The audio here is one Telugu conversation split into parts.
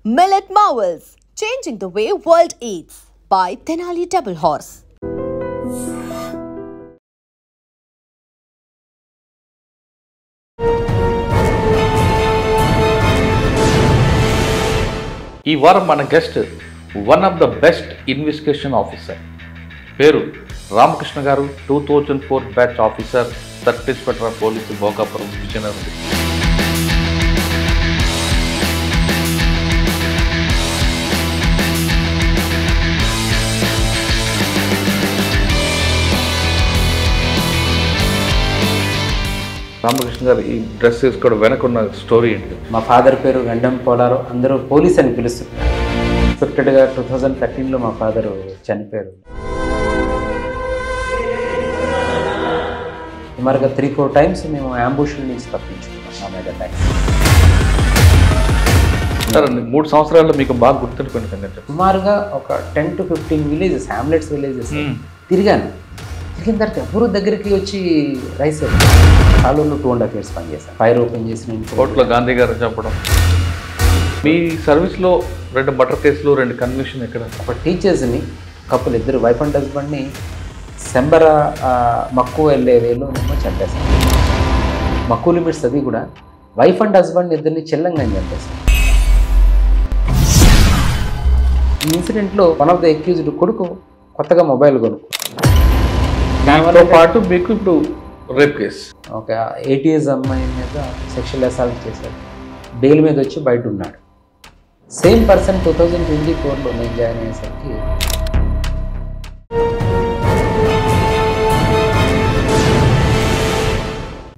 Millet Marvels, changing the way world eats by Tenali Double Horse. ఈ వారం మన guest one of the best investigation officer, పేరు రామకృష్ణ గారు. 2004 batch officer, sub inspector police, Bhogapuram, Vizianagaram. Ramakrishna గారు, ఈ డ్రెస్ వేసుకోవడం వెనకున్న స్టోరీ ఏంటి? మా ఫాదర్ పేరు గండం పోలారు, అందరూ పోలీస్ అని పిలుస్తున్నారు. ఎక్స్పెక్టెడ్గా 2013లో మా ఫాదర్ చనిపోయారు. సుమారుగా 3-4 టైమ్స్ మేము అంబుష్ల నుంచి తప్పించుకున్నాం మా మీద అటాక్స్. సార్, 3 సంవత్సరాల్లో మీకు బాగా గుర్తుండిపోయిన సంగతి? సుమారుగా ఒక 10 to 15 విలేజెస్, హ్యామ్లెట్స్ విలేజెస్ తిరిగాను. తిరిగిన తర్వాత ఎవరు దగ్గరికి వచ్చి రైస్ కాలువలో 2.5 years పనిచేశాను. ఫైర్ ఓపెన్ చేసి కోర్టులో గాంధీ గారు చెప్పడం. మీ సర్వీస్లో 2 మర్డర్ కేసులు, 2 కన్విక్షన్ ఎక్కడ? ఒక టీచర్స్ని, కప్పులు, ఇద్దరు వైఫ్ అండ్ హస్బెండ్ని సెంబర మక్కువ వెళ్ళే వేలో నేను చంపేశాను. మక్కువ లిమిట్స్ అది కూడా వైఫ్ అండ్ హస్బెండ్ ఇద్దరిని చెల్లంగా చంపేశాను. ఈ ఇన్సిడెంట్లో వన్ ఆఫ్ ద అక్యూజ్డ్ కొడుకు కొత్తగా మొబైల్ కొనుక్కు, దానితో పాటు మీకు ఇప్పుడు రేప్ కేసు, ఒక 8 years అమ్మాయి మీద సెక్షువల్ అసాల్ట్ చేశాడు. బెయిల్ మీద వచ్చి బయట ఉన్నాడు. సేమ్ పర్సన్ 2024లో నేను జాయిన్ అయ్యేసరికి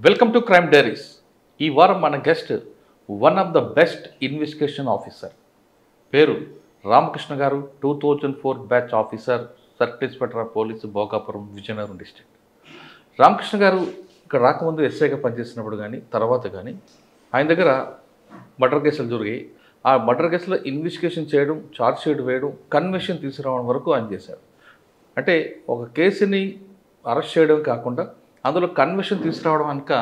వెల్కమ్ టు క్రైమ్ డైరీస్. ఈ వారం మన guest one of the best investigation officer, పేరు రామకృష్ణ గారు. 2004 batch officer, sub inspector police, Bhogapuram, Vizianagaram district. Ramakrishna గారు ఇక్కడ రాకముందు ఎస్ఐగా పనిచేసినప్పుడు కానీ తర్వాత కానీ ఆయన దగ్గర మర్డర్ కేసులు జరిగాయి. ఆ మర్డర్ కేసులో ఇన్వెస్టిగేషన్ చేయడం, ఛార్జ్ షీట్ వేయడం, కన్విక్షన్ తీసుకురావడం వరకు ఆయన చేశారు. అంటే ఒక కేసుని అరెస్ట్ చేయడం కాకుండా అందులో కన్విక్షన్ తీసుకురావడం కనుక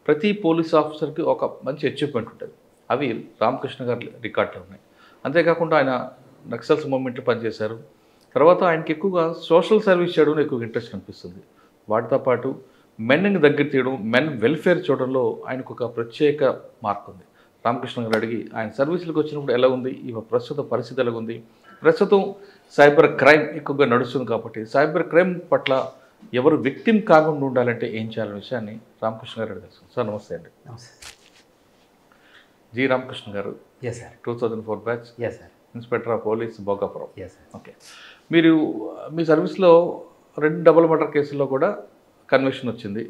ప్రతి పోలీస్ ఆఫీసర్కి ఒక మంచి అచీవ్మెంట్ ఉంటుంది. అవి రామకృష్ణ గారి రికార్డులు ఉన్నాయి. అంతేకాకుండా ఆయన నక్సల్స్ మూవ్మెంట్లో పనిచేశారు. తర్వాత ఆయనకి ఎక్కువగా సోషల్ సర్వీస్ చేయడంలో ఎక్కువ ఇంట్రెస్ట్ కనిపిస్తుంది. వాటితో పాటు మెన్ని దగ్గర తీయడం, మెన్ వెల్ఫేర్ చూడడంలో ఆయనకు ఒక ప్రత్యేక మార్క్ ఉంది. రామకృష్ణ గారు అడిగి ఆయన సర్వీసులకు వచ్చినప్పుడు ఎలా ఉంది, ఈ ప్రస్తుత పరిస్థితి ఎలా ఉంది, ప్రస్తుతం సైబర్ క్రైమ్ ఎక్కువగా నడుస్తుంది కాబట్టి సైబర్ క్రైమ్ పట్ల ఎవరు విక్టిమ్ కాకుండా ఉండాలంటే ఏం చేయాలనే విషయాన్ని రామకృష్ణ గారు అడిగారు. సార్ నమస్తే అండి. జి రామకృష్ణ గారు, 2004 batch, inspector of police, Bhogapuram. Okay, మీరు మీ సర్వీస్లో 2 డబుల్ మర్డర్ కేసుల్లో కూడా కన్విక్షన్ వచ్చింది.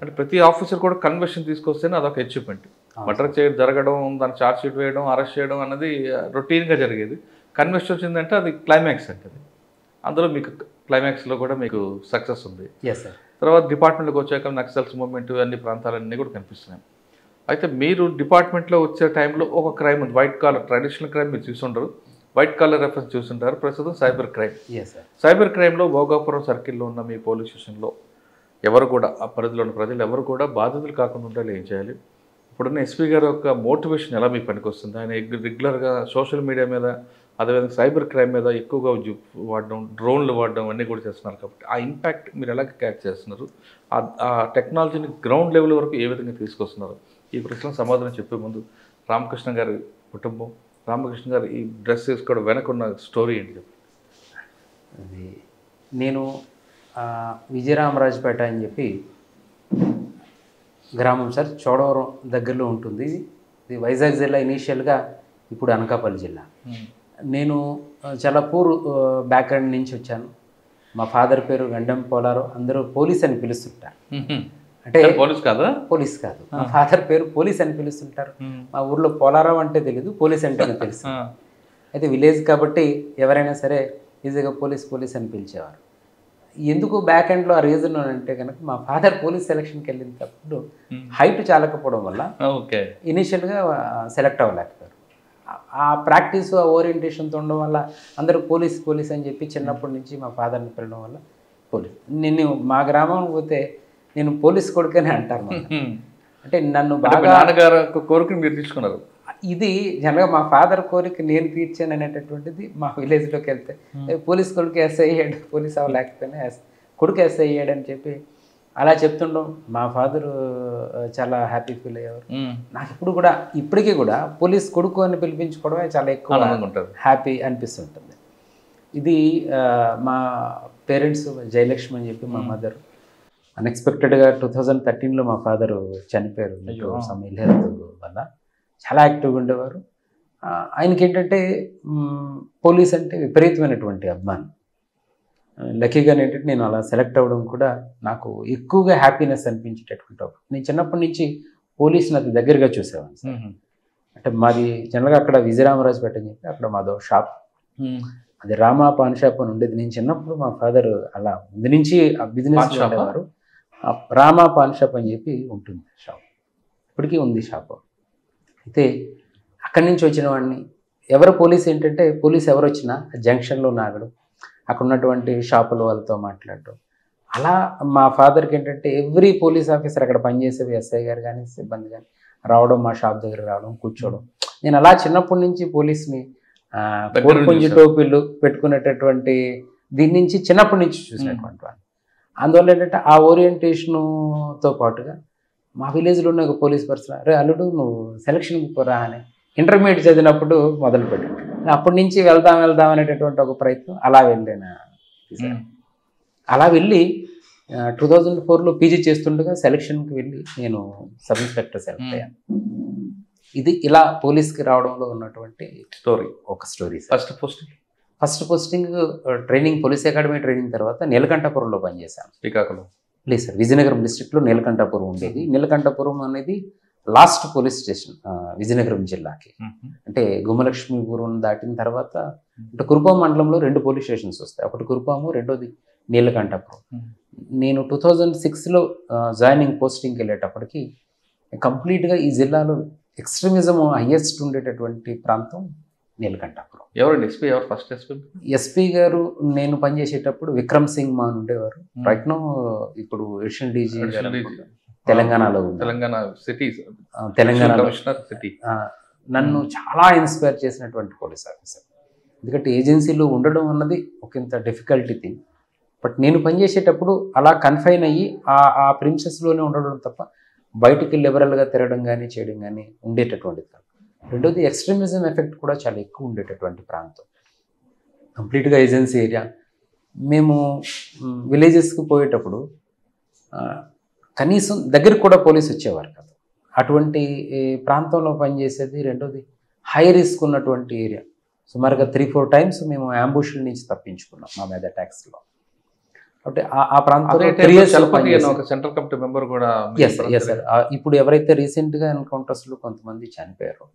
అంటే ప్రతి ఆఫీసర్ కూడా కన్విక్షన్ తీసుకొస్తేనే అదొక అచీవ్మెంట్. మర్డర్ జరగడం, దాని ఛార్జ్ షీట్ వేయడం, అరెస్ట్ చేయడం అన్నది రొటీన్గా జరిగేది. కన్విక్షన్ వచ్చిందంటే అది క్లైమాక్స్ అంటది. అందులో మీకు క్లైమాక్స్లో కూడా మీకు సక్సెస్ ఉంది. తర్వాత డిపార్ట్మెంట్లోకి వచ్చాక నక్సల్స్ మూవ్మెంట్, అన్ని ప్రాంతాలన్నీ కూడా కనిపిస్తున్నాయి. అయితే మీరు డిపార్ట్మెంట్లో వచ్చే టైంలో ఒక క్రైమ్ ఉంది, వైట్ కాలర్ ట్రెడిషనల్ క్రైమ్ మీరు చూసుంటారు, వైట్ కాలర్ రెఫరెన్స్ చూస్తుంటారు. ప్రస్తుతం సైబర్ క్రైమ్. సైబర్ క్రైమ్లో భోగాపురం సర్కిల్లో ఉన్న మీ పోలీస్ స్టేషన్లో ఎవరు కూడా, ఆ పరిధిలో ఉన్న ప్రజలు ఎవరు కూడా బాధితులు కాకుండా ఉండాలి, ఏం చేయాలి? ఇప్పుడున్న ఎస్పీ గారి యొక్క మోటివేషన్ ఎలా మీకు పనికి వస్తుంది? ఆయన రెగ్యులర్గా సోషల్ మీడియా మీద, అదేవిధంగా సైబర్ క్రైమ్ మీద ఎక్కువగా వాడడం, డ్రోన్లు వాడడం అన్నీ కూడా చేస్తున్నారు కాబట్టి ఆ ఇంపాక్ట్ మీరు ఎలా క్యాచ్ చేస్తున్నారు? ఆ టెక్నాలజీని గ్రౌండ్ లెవెల్ వరకు ఏ విధంగా తీసుకొస్తున్నారు? ఈ ప్రశ్నకు సమాధానం చెప్పే ముందు రామకృష్ణ గారి కుటుంబం, రామకృష్ణ గారు ఈ డ్రెస్ వేసుకోవడం వెనకున్న స్టోరీ ఏంటి? అది నేను విజయరామరాజపేట అని చెప్పి గ్రామం సార్, చోడవరం దగ్గరలో ఉంటుంది. ఇది వైజాగ్ జిల్లా, ఇనీషియల్గా ఇప్పుడు అనకాపల్లి జిల్లా. నేను చాలా పూర్ బ్యాక్గ్రౌండ్ నుంచి వచ్చాను. మా ఫాదర్ పేరు గండం పోలారు, అందరూ పోలీస్ అని పిలుస్తుంటారు. అంటే పోలీస్ కాదు, మా ఫాదర్ పేరు పోలీస్ అని పిలుస్తుంటారు. మా ఊర్లో పోలారావు అంటే తెలీదు, పోలీస్ అంటేనే తెలుసు. అయితే విలేజ్ కాబట్టి ఎవరైనా సరే ఈజీగా పోలీస్ అని పిలిచేవారు. ఎందుకు బ్యాక్ ఎండ్లో ఆ రీజన్ అంటే కనుక మా ఫాదర్ పోలీస్ సెలక్షన్కి వెళ్ళినప్పుడు హైట్ చాలకపోవడం వల్ల ఇనీషియల్గా సెలెక్ట్ అవ్వలేకపోయారు. ఆ ప్రాక్టీస్, ఆ ఓరియంటేషన్తో ఉండడం వల్ల అందరూ పోలీస్ అని చెప్పి చిన్నప్పటి నుంచి మా ఫాదర్ని పిలవడం వల్ల పోలీస్. నేను మా గ్రామానికి పోతే నేను పోలీస్ కొడుకనే అంటారు. అంటే నన్ను బాగా నాన్నగారు కోరికను మీరు తీసుకున్నారు. ఇది జనరల్గా మా ఫాదర్ కోరిక నేను తీర్చాను అనేటటువంటిది మా విలేజ్లోకి వెళ్తే పోలీస్ కొడుకు ఎస్ఐ అయ్యాడు, పోలీస్ అవ్వలేకపోయినా కొడుకు ఎస్ఐ అయ్యాడు అని చెప్పి అలా చెప్తుండడం మా ఫాదరు చాలా హ్యాపీ ఫీల్ అయ్యేవారు. నాకు ఇప్పుడు కూడా ఇప్పటికీ కూడా పోలీస్ కొడుకు అని పిలిపించుకోవడమే చాలా ఎక్కువ హ్యాపీ అనిపిస్తుంటుంది. ఇది మా పేరెంట్స్ జయలక్ష్మి అని చెప్పి మా మదర్ అన్ఎక్స్పెక్టెడ్గా 2013లో మా ఫాదరు చనిపోయారు సమ్ ఇల్ హెల్త్ వల్ల. చాలా యాక్టివ్గా ఉండేవారు. ఆయనకి ఏంటంటే పోలీస్ అంటే విపరీతమైనటువంటి అభిమానం. లక్కీగా ఏంటంటే నేను అలా సెలెక్ట్ అవ్వడం కూడా నాకు ఎక్కువగా హ్యాపీనెస్ అనిపించేటటువంటి. నేను చిన్నప్పటి నుంచి పోలీస్ని అది దగ్గరగా చూసేవాడిని. అంటే మాది జనరల్గా అక్కడ విజయరామరాజుపేట అని చెప్పి అక్కడ మాదో షాప్, అది రామా పాన్ షాప్ అని ఉండేది. నేను చిన్నప్పుడు మా ఫాదర్ అలా ముందు నుంచి ఆ బిజినెస్ ఉండేవారు. రామా పాన్ షాప్ అని చెప్పి ఉంటుంది షాప్, ఇప్పటికీ ఉంది షాప్. అయితే అక్కడి నుంచి వచ్చిన వాడిని ఎవరు పోలీస్ ఏంటంటే పోలీస్ ఎవరు వచ్చినా జంక్షన్లో నాగడం, అక్కడ ఉన్నటువంటి షాపుల వాళ్ళతో మాట్లాడటం. అలా మా ఫాదర్కి ఏంటంటే ఎవ్రీ పోలీస్ ఆఫీసర్ అక్కడ పనిచేసే ఎస్ఐ గారు కానీ సిబ్బంది కానీ రావడం, మా షాప్ దగ్గర రావడం, కూర్చోవడం. నేను అలా చిన్నప్పటి నుంచి పోలీస్ని కోడిపుంజి టోపీలు పెట్టుకునేటటువంటి దీని నుంచి చిన్నప్పటి నుంచి చూసినటువంటి వాడిని. అందువల్ల ఏంటంటే ఆ ఓరియంటేషన్తో పాటుగా మా విలేజ్లో ఉన్న ఒక పోలీస్ పర్సన్, రే అల్లుడు నువ్వు సెలక్షన్కి పోరా అని ఇంటర్మీడియట్ చదివినప్పుడు మొదలుపెట్టాను. అప్పటి నుంచి వెళ్దాం అనేటటువంటి ఒక ప్రయత్నం అలా వెళ్ళాను. అలా వెళ్ళి 2004లో పీజీ చేస్తుండగా సెలక్షన్కి వెళ్ళి నేను సబ్ ఇన్స్పెక్టర్ సెలెక్ట్ అయ్యాను. ఇది ఇలా పోలీస్కి రావడంలో ఉన్నటువంటి ఒక story. First posting training police academy training తర్వాత నీలకంఠపురంలో పనిచేశాను. శ్రీకాకుళం లేదు సార్, విజయనగరం డిస్ట్రిక్ట్లో నీలకంఠపురం ఉండేది. నీలకంఠపురం అనేది లాస్ట్ పోలీస్ స్టేషన్ విజయనగరం జిల్లాకి. అంటే గుమ్మలక్ష్మీపురం దాటిన తర్వాత అంటే కురుపాం మండలంలో 2 పోలీస్ స్టేషన్స్ వస్తాయి. ఒకటి కురుపాము, రెండోది నీలకంఠపురం. నేను 2006లో జాయినింగ్ పోస్టింగ్కి వెళ్ళేటప్పటికి కంప్లీట్గా ఈ జిల్లాలో ఎక్స్ట్రీమిజం హైయెస్ట్ ఉండేటటువంటి ప్రాంతం నీలకంఠపురం. ఎవరండి ఎస్పీ? ఎవరు ఫస్ట్ ఎస్పీ? ఎస్పీ గారు నేను పనిచేసేటప్పుడు విక్రమ్ సింగ్ మాన్ ఉండేవారు. రైట్ నో ఇప్పుడు ఎడిషనల్ డీజీ తెలంగాణలో తెలంగాణ సిటీ. నన్ను చాలా ఇన్స్పైర్ చేసినటువంటి పోలీస్ ఆఫీసర్. ఎందుకంటే ఏజెన్సీలో ఉండడం అన్నది ఒక ఇంత డిఫికల్టీ థింగ్. బట్ నేను పనిచేసేటప్పుడు అలా కన్ఫైన్ అయ్యి ఆ ప్రిన్సెస్లోనే ఉండడం తప్ప బయటికి లిబరల్గా తిరగడం కానీ చేయడం కానీ ఉండేటటువంటిది కాదు. రెండోది ఎక్స్ట్రీమిజం ఎఫెక్ట్ కూడా చాలా ఎక్కువ ఉండేటటువంటి ప్రాంతం, కంప్లీట్గా ఏజెన్సీ ఏరియా. మేము విలేజెస్కి పోయేటప్పుడు కనీసం దగ్గరికి కూడా పోలీసు వచ్చేవారు కాదు. అటువంటి ప్రాంతంలో పనిచేసేది. రెండోది హై రిస్క్ ఉన్నటువంటి ఏరియా. సుమారుగా 3-4 టైమ్స్ మేము అంబుష్ల నుంచి తప్పించుకున్నాం మా మీద అటాక్స్లో. అంటే ఆ ప్రాంతంలో సెంట్రల్ కమిటీ మెంబర్ కూడా. Yes sir. ఇప్పుడు ఎవరైతే రీసెంట్గా ఎన్కౌంటర్స్లో కొంతమంది చనిపోయారో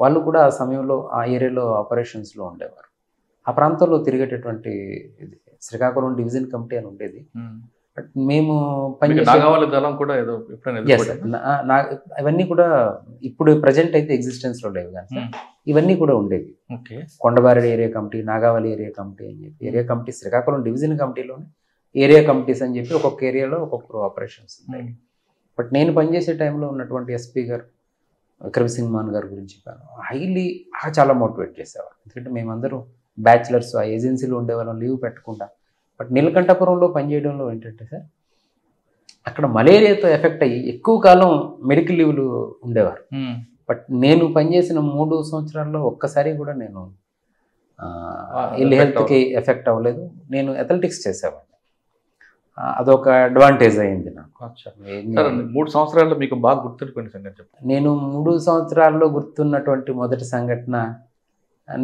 వాళ్ళు కూడా ఆ సమయంలో ఆ ఏరియాలో ఆపరేషన్స్లో ఉండేవారు. ఆ ప్రాంతంలో తిరిగేటటువంటి శ్రీకాకుళం డివిజన్ కమిటీ అని ఉండేది. మేము ఇవన్నీ కూడా ఇప్పుడు ప్రజెంట్ అయితే ఎగ్జిస్టెన్స్లో లేవు కానీ ఇవన్నీ కూడా ఉండేవి. Kondabareddi area committee, Nagavali area committee అని చెప్పి ఏరియా కమిటీ, శ్రీకాకుళం డివిజన్ కమిటీలోనే ఏరియా కమిటీస్ అని చెప్పి ఒక్కొక్క ఏరియాలో ఒక్కొక్కరు ఆపరేషన్స్ ఉంటాయి. బట్ నేను పనిచేసే టైంలో ఉన్నటువంటి ఎస్పీ గారు విక్రమ్ సింగ్ మాన్ గారి గురించి హైలీ చాలా మోటివేట్ చేసేవారు. ఎందుకంటే మేమందరం బ్యాచిలర్స్, ఆ ఏజెన్సీలో ఉండేవాళ్ళం, లీవ్ పెట్టకుండా. బట్ నీలకంఠపురంలో పనిచేయడంలో ఏంటంటే సార్ అక్కడ మలేరియాతో ఎఫెక్ట్ అయ్యి ఎక్కువ కాలం మెడికల్ లీవ్లు ఉండేవారు. బట్ నేను పనిచేసిన 3 సంవత్సరాల్లో ఒక్కసారి కూడా నేను ఇల్ హెల్త్కి ఎఫెక్ట్ అవ్వలేదు. నేను అథ్లెటిక్స్ చేసేవాడిని. అదొక అడ్వాంటేజ్ అయింది నాకు. 3 సంవత్సరాల్లో మీకు బాగా గుర్తుండిపోయిన సంగతి చెప్పండి. నేను 3 సంవత్సరాల్లో గుర్తున్నటువంటి మొదటి సంఘటన,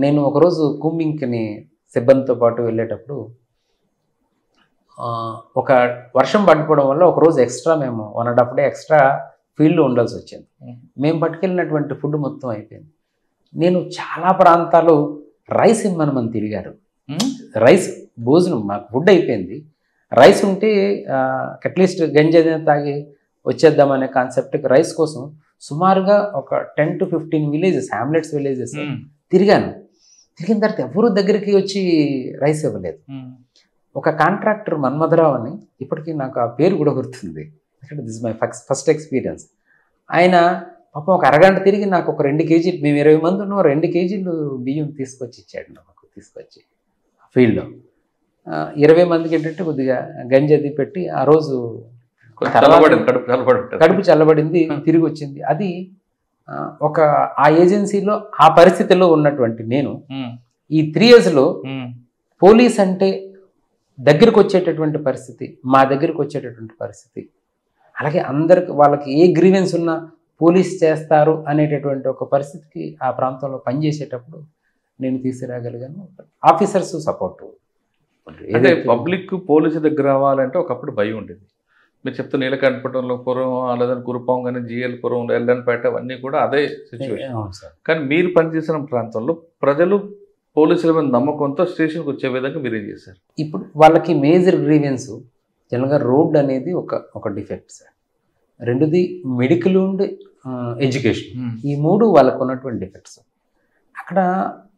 నేను ఒకరోజు కూంబింగ్ని సిబ్బందితో పాటు వెళ్ళేటప్పుడు ఒక వర్షం పడిపోవడం వల్ల ఒకరోజు ఎక్స్ట్రా మేము 1.5 డే ఎక్స్ట్రా ఫీల్డ్లో ఉండాల్సి వచ్చింది. మేము పట్టుకెళ్ళినటువంటి ఫుడ్ మొత్తం అయిపోయింది. నేను చాలా ప్రాంతాలు రైస్ ఇమ్మని తిరిగారు. రైస్ భోజనం మాకు ఫుడ్ అయిపోయింది. రైస్ ఉంటే అట్లీస్ట్ గంజి తాగి వచ్చేద్దామనే కాన్సెప్ట్కి రైస్ కోసం సుమారుగా ఒక 10 to 15 విలేజెస్, హ్యామ్లెట్స్ విలేజెస్ తిరిగాను. తిరిగిన తర్వాత ఎవరు దగ్గరికి వచ్చి రైస్ ఇవ్వలేదు. ఒక కాంట్రాక్టర్ మన్మధరావు అని, ఇప్పటికీ నాకు ఆ పేరు కూడా గుర్తుంది. This is my first experience. ఆయన పాపం ఒక అరగంట తిరిగి నాకు ఒక 2 కేజీలు, మేము 20 మంది ఉన్నాం, 2 కేజీలు బియ్యం తీసుకొచ్చి ఇచ్చాడు నాకు, తీసుకొచ్చి ఫీల్డ్లో. 20 మందికి ఏంటంటే కొద్దిగా గంజది పెట్టి ఆ రోజు కడుపు చల్లబడింది, తిరిగి వచ్చింది. అది ఒక ఆ ఏజెన్సీలో ఆ పరిస్థితిలో ఉన్నటువంటి నేను ఈ 3 yearsలో పోలీస్ అంటే దగ్గరికి వచ్చేటటువంటి పరిస్థితి, మా దగ్గరికి వచ్చేటటువంటి పరిస్థితి, అలాగే అందరికి వాళ్ళకి ఏ గ్రీవెన్స్ ఉన్నా పోలీస్ చేస్తారు అనేటటువంటి ఒక పరిస్థితికి ఆ ప్రాంతంలో పనిచేసేటప్పుడు నేను తీసుకురాగలిగాను. Officers support. అదే పబ్లిక్ పోలీసు దగ్గర రావాలంటే ఒకప్పుడు భయం ఉండేది. మీరు చెప్తే నీలకంఠపురంలో పురం, లేదంటే కురుపాం కానీ, జిఎల్ పురం, ఎల్లంపేట అవన్నీ కూడా అదే సిచ్యువేషన్. కానీ మీరు పనిచేసిన ప్రాంతంలో ప్రజలు పోలీసుల మీద నమ్మకంతో స్టేషన్కి వచ్చే విధంగా మీరు ఏం చేశారు? ఇప్పుడు వాళ్ళకి మేజర్ గ్రీవెన్స్ జనరల్గా రోడ్ అనేది ఒక డిఫెక్ట్ సార్. రెండోది మెడికల్ అండ్ ఎడ్యుకేషన్, ఈ 3 వాళ్ళకు ఉన్నటువంటి డిఫెక్ట్స్. అక్కడ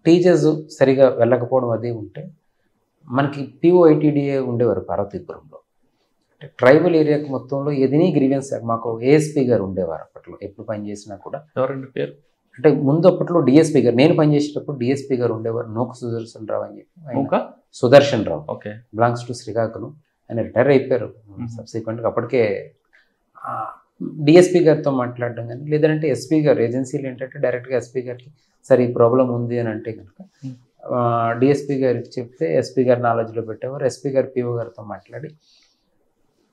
టీచర్స్ సరిగా వెళ్ళకపోవడం అది ఉంటే మనకి POITDA ఉండేవారు పార్వతీపురంలో. అంటే ట్రైబల్ ఏరియాకి మొత్తంలో ఏదైనా గ్రీవెన్స్ మాకు ASP గారు ఉండేవారు అప్పట్లో, ఎప్పుడు పనిచేసినా కూడా. ఎవరండి పేరు? అంటే ముందు అప్పట్లో DSP గారు, నేను పనిచేసేటప్పుడు DSP గారు ఉండేవారు, నూక సుదర్శన్ రావు అని చెప్పి. సుదర్శన్ రావు, ఓకే, బిలాంగ్స్ టు శ్రీకాకుళం. ఆయన రిటైర్ అయిపోయారు సబ్సిక్వెంట్గా. అప్పటికే DSP గారితో మాట్లాడడం కానీ, లేదంటే SP గారు, ఏజెన్సీలు ఏంటంటే డైరెక్ట్గా SP గారికి సరే ఈ ప్రాబ్లం ఉంది అని అంటే కనుక DSP గారికి చెప్తే SP గారి నాలెడ్జ్లో పెట్టేవారు. SP గారు PO గారితో మాట్లాడి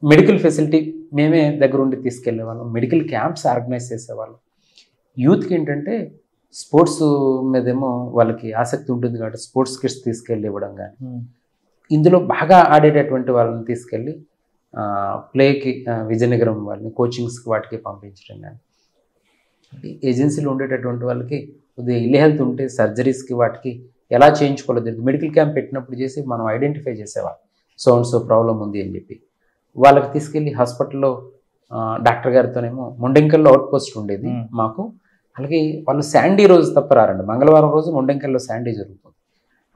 మెడికల్ ఫెసిలిటీ మేమే దగ్గరుండి తీసుకెళ్లే వాళ్ళం, మెడికల్ క్యాంప్స్ ఆర్గనైజ్ చేసేవాళ్ళం. యూత్కి ఏంటంటే స్పోర్ట్స్ మీదేమో వాళ్ళకి ఆసక్తి ఉంటుంది కాబట్టి స్పోర్ట్స్ కిట్స్ తీసుకెళ్ళి ఇవ్వడం కానీ, ఇందులో బాగా ఆడేటటువంటి వాళ్ళని తీసుకెళ్ళి ప్లేకి విజయనగరం వాళ్ళని కోచింగ్స్కి వాటికి పంపించడం కానీ, ఏజెన్సీలో ఉండేటటువంటి వాళ్ళకి కొద్దిగా ఇల్ హెల్త్ ఉంటే సర్జరీస్కి వాటికి ఎలా చేయించుకోలేదు మెడికల్ క్యాంప్ పెట్టినప్పుడు చేసి మనం ఐడెంటిఫై చేసేవాళ్ళం, సో ప్రాబ్లం ఉంది అని చెప్పి వాళ్ళకి తీసుకెళ్ళి హాస్పిటల్లో డాక్టర్ గారితోనేమో మొండెంకల్లో అవుట్ పోస్ట్ ఉండేది మాకు. అలాగే వాళ్ళు శాండీ రోజు తప్ప రారండి, మంగళవారం రోజు మొండెంకల్లో శాండీ జరుగుతుంది.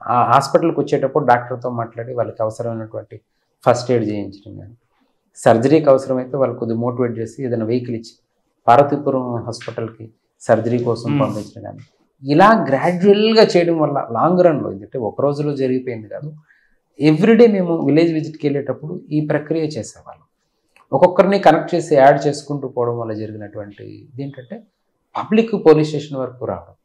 ఆ హాస్పిటల్కి వచ్చేటప్పుడు డాక్టర్తో మాట్లాడి వాళ్ళకి అవసరమైనటువంటి ఫస్ట్ ఎయిడ్ చేయించడం కానీ, సర్జరీకి అవసరమైతే వాళ్ళు కొద్దిగా మోటివేట్ చేసి ఏదైనా వెహికల్ ఇచ్చి పార్వతీపురం హాస్పిటల్కి సర్జరీ కోసం పంపించడం కానీ, ఇలా గ్రాడ్యువల్గా చేయడం వల్ల లాంగ్ రన్లో, ఎందుకంటే ఒక రోజులో జరిగిపోయింది కాదు, ఎవ్రీడే మేము విలేజ్ విజిట్కి వెళ్ళేటప్పుడు ఈ ప్రక్రియ చేసేవాళ్ళం. ఒక్కొక్కరిని కనెక్ట్ చేసి యాడ్ చేసుకుంటూ పోవడం వల్ల జరిగినటువంటి ఏంటంటే పబ్లిక్ పోలీస్ స్టేషన్ వరకు రావడం.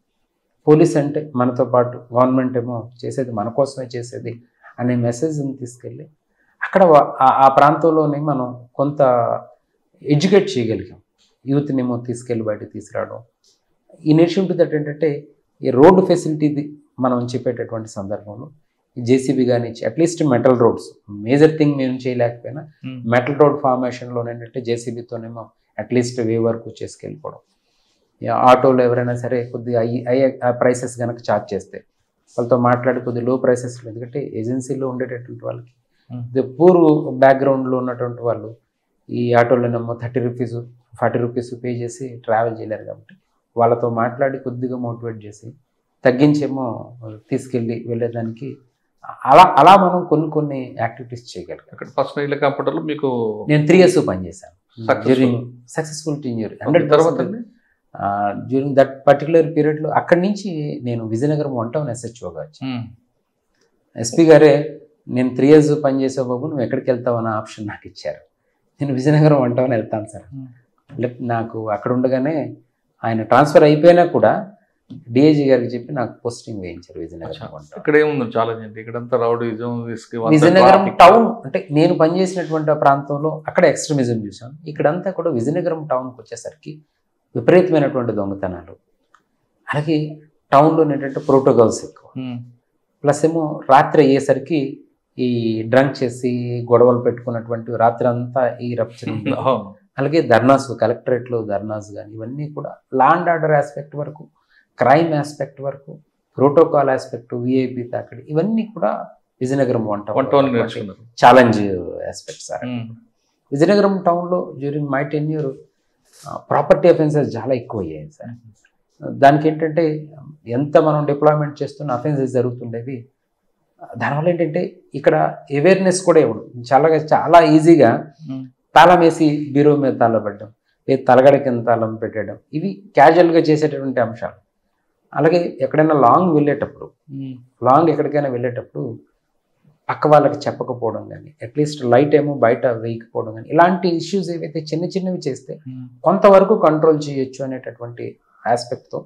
పోలీస్ అంటే మనతో పాటు గవర్నమెంట్ ఏమో చేసేది మన కోసమే చేసేది అనే మెసేజ్ని తీసుకెళ్ళి అక్కడ ఆ ప్రాంతంలోనే మనం కొంత ఎడ్యుకేట్ చేయగలిగాం. యూత్నేమో తీసుకెళ్ళి బయటకు తీసుకురావడం. ఈ నేషన్ టు దట్ ఏంటంటే ఈ రోడ్డు ఫెసిలిటీది మనం చెప్పేటటువంటి సందర్భంలో JCB కానీ at least metal roads, major thing మేము చేయలేకపోయినా మెటల్ రోడ్ ఫార్మేషన్లో ఏంటంటే JCBతోనేమో అట్లీస్ట్ వే వరకు చేసుకెళ్ళిపోవడం. ఆటోలో ఎవరైనా సరే కొద్దిగా ప్రైసెస్ కనుక ఛార్జ్ చేస్తే వాళ్ళతో మాట్లాడి కొద్దిగా లో ప్రైసెస్లో, ఎందుకంటే ఏజెన్సీలో ఉండేటటువంటి వాళ్ళకి పూర్ బ్యాక్గ్రౌండ్లో ఉన్నటువంటి వాళ్ళు ఈ ఆటోలోనేమో 30 రూపీస్ 40 రూపీస్ పే చేసి ట్రావెల్ చేయలేరు కాబట్టి వాళ్ళతో మాట్లాడి కొద్దిగా మోటివేట్ చేసి తగ్గించేమో తీసుకెళ్ళి వెళ్ళేదానికి అలా మనం కొన్ని యాక్టివిటీస్ చేయగలిగాం. అక్కడ ఫస్ట్ నీలకంఠపురంలో మీకు నేను 3 years పనిచేశాను. Successful teacher 100%. During that particular పీరియడ్లో అక్కడి నుంచి నేను విజయనగరం 1 Town SHOగా వచ్చాను. SP గారే నేను 3 years పనిచేసే బాబు నువ్వు ఎక్కడికి వెళ్తావు అన్న ఆప్షన్ నాకు ఇచ్చారు. నేను విజయనగరం 1 Town వెళ్తాను సార్. నాకు అక్కడ ఉండగానే ఆయన ట్రాన్స్ఫర్ అయిపోయినా కూడా DIG గారికి చెప్పి నాకు పోస్టింగ్ వేయించారు విజయనగరం 1 Town. ఇక్కడ ఏముంది చాలా ఇక్కడంతా రౌడీజం, విజయనగరం టౌన్ అంటే నేను పనిచేసినటువంటి ప్రాంతంలో అక్కడ ఎక్స్ట్రీమిజం చూసాను. ఇక్కడంతా కూడా విజయనగరం టౌన్కి వచ్చేసరికి విపరీతమైనటువంటి దొంగతనాలు, అలాగే టౌన్లో ఏంటంటే ప్రోటోకాల్స్ ఎక్కువ, ప్లస్ ఏమో రాత్రి అయ్యేసరికి ఈ డ్రంక్ చేసి గొడవలు పెట్టుకున్నటువంటి రాత్రి అంతా ఈ రప్చర్, అలాగే ధర్నాస్, కలెక్టరేట్లో ధర్నాస్ కానీ ఇవన్నీ కూడా లా అండ్ ఆర్డర్ ఆస్పెక్ట్ వరకు, క్రైమ్ ఆస్పెక్ట్ వరకు, ప్రోటోకాల్ ఆస్పెక్ట్, VIP తాకడి, ఇవన్నీ కూడా Vizianagaram 1 Town challenge aspect sir. Vizianagaram టౌన్లో during my tenure property offences చాలా ఎక్కువ అయ్యాయి సార్. దానికి ఏంటంటే ఎంత మనం డిప్లాయ్మెంట్ చేస్తున్న అఫెన్సెస్ జరుగుతుండేవి. దానివల్ల ఏంటంటే ఇక్కడ అవేర్నెస్ కూడా ఇవ్వడం చాలా ఈజీగా తాళం వేసి బీరో మీద తాళపడ్డం, లేదు తలగడ కింద తాళం పెట్టడం, ఇవి క్యాజువల్గా చేసేటటువంటి అంశాలు. అలాగే ఎక్కడైనా లాంగ్ ఎక్కడికైనా వెళ్ళేటప్పుడు పక్క వాళ్ళకి చెప్పకపోవడం కానీ, అట్లీస్ట్ లైట్ ఏమో బయట వేయకపోవడం కానీ, ఇలాంటి ఇష్యూస్ ఏవైతే చిన్నవి చేస్తే కొంతవరకు కంట్రోల్ చేయొచ్చు అనేటటువంటి ఆస్పెక్ట్తో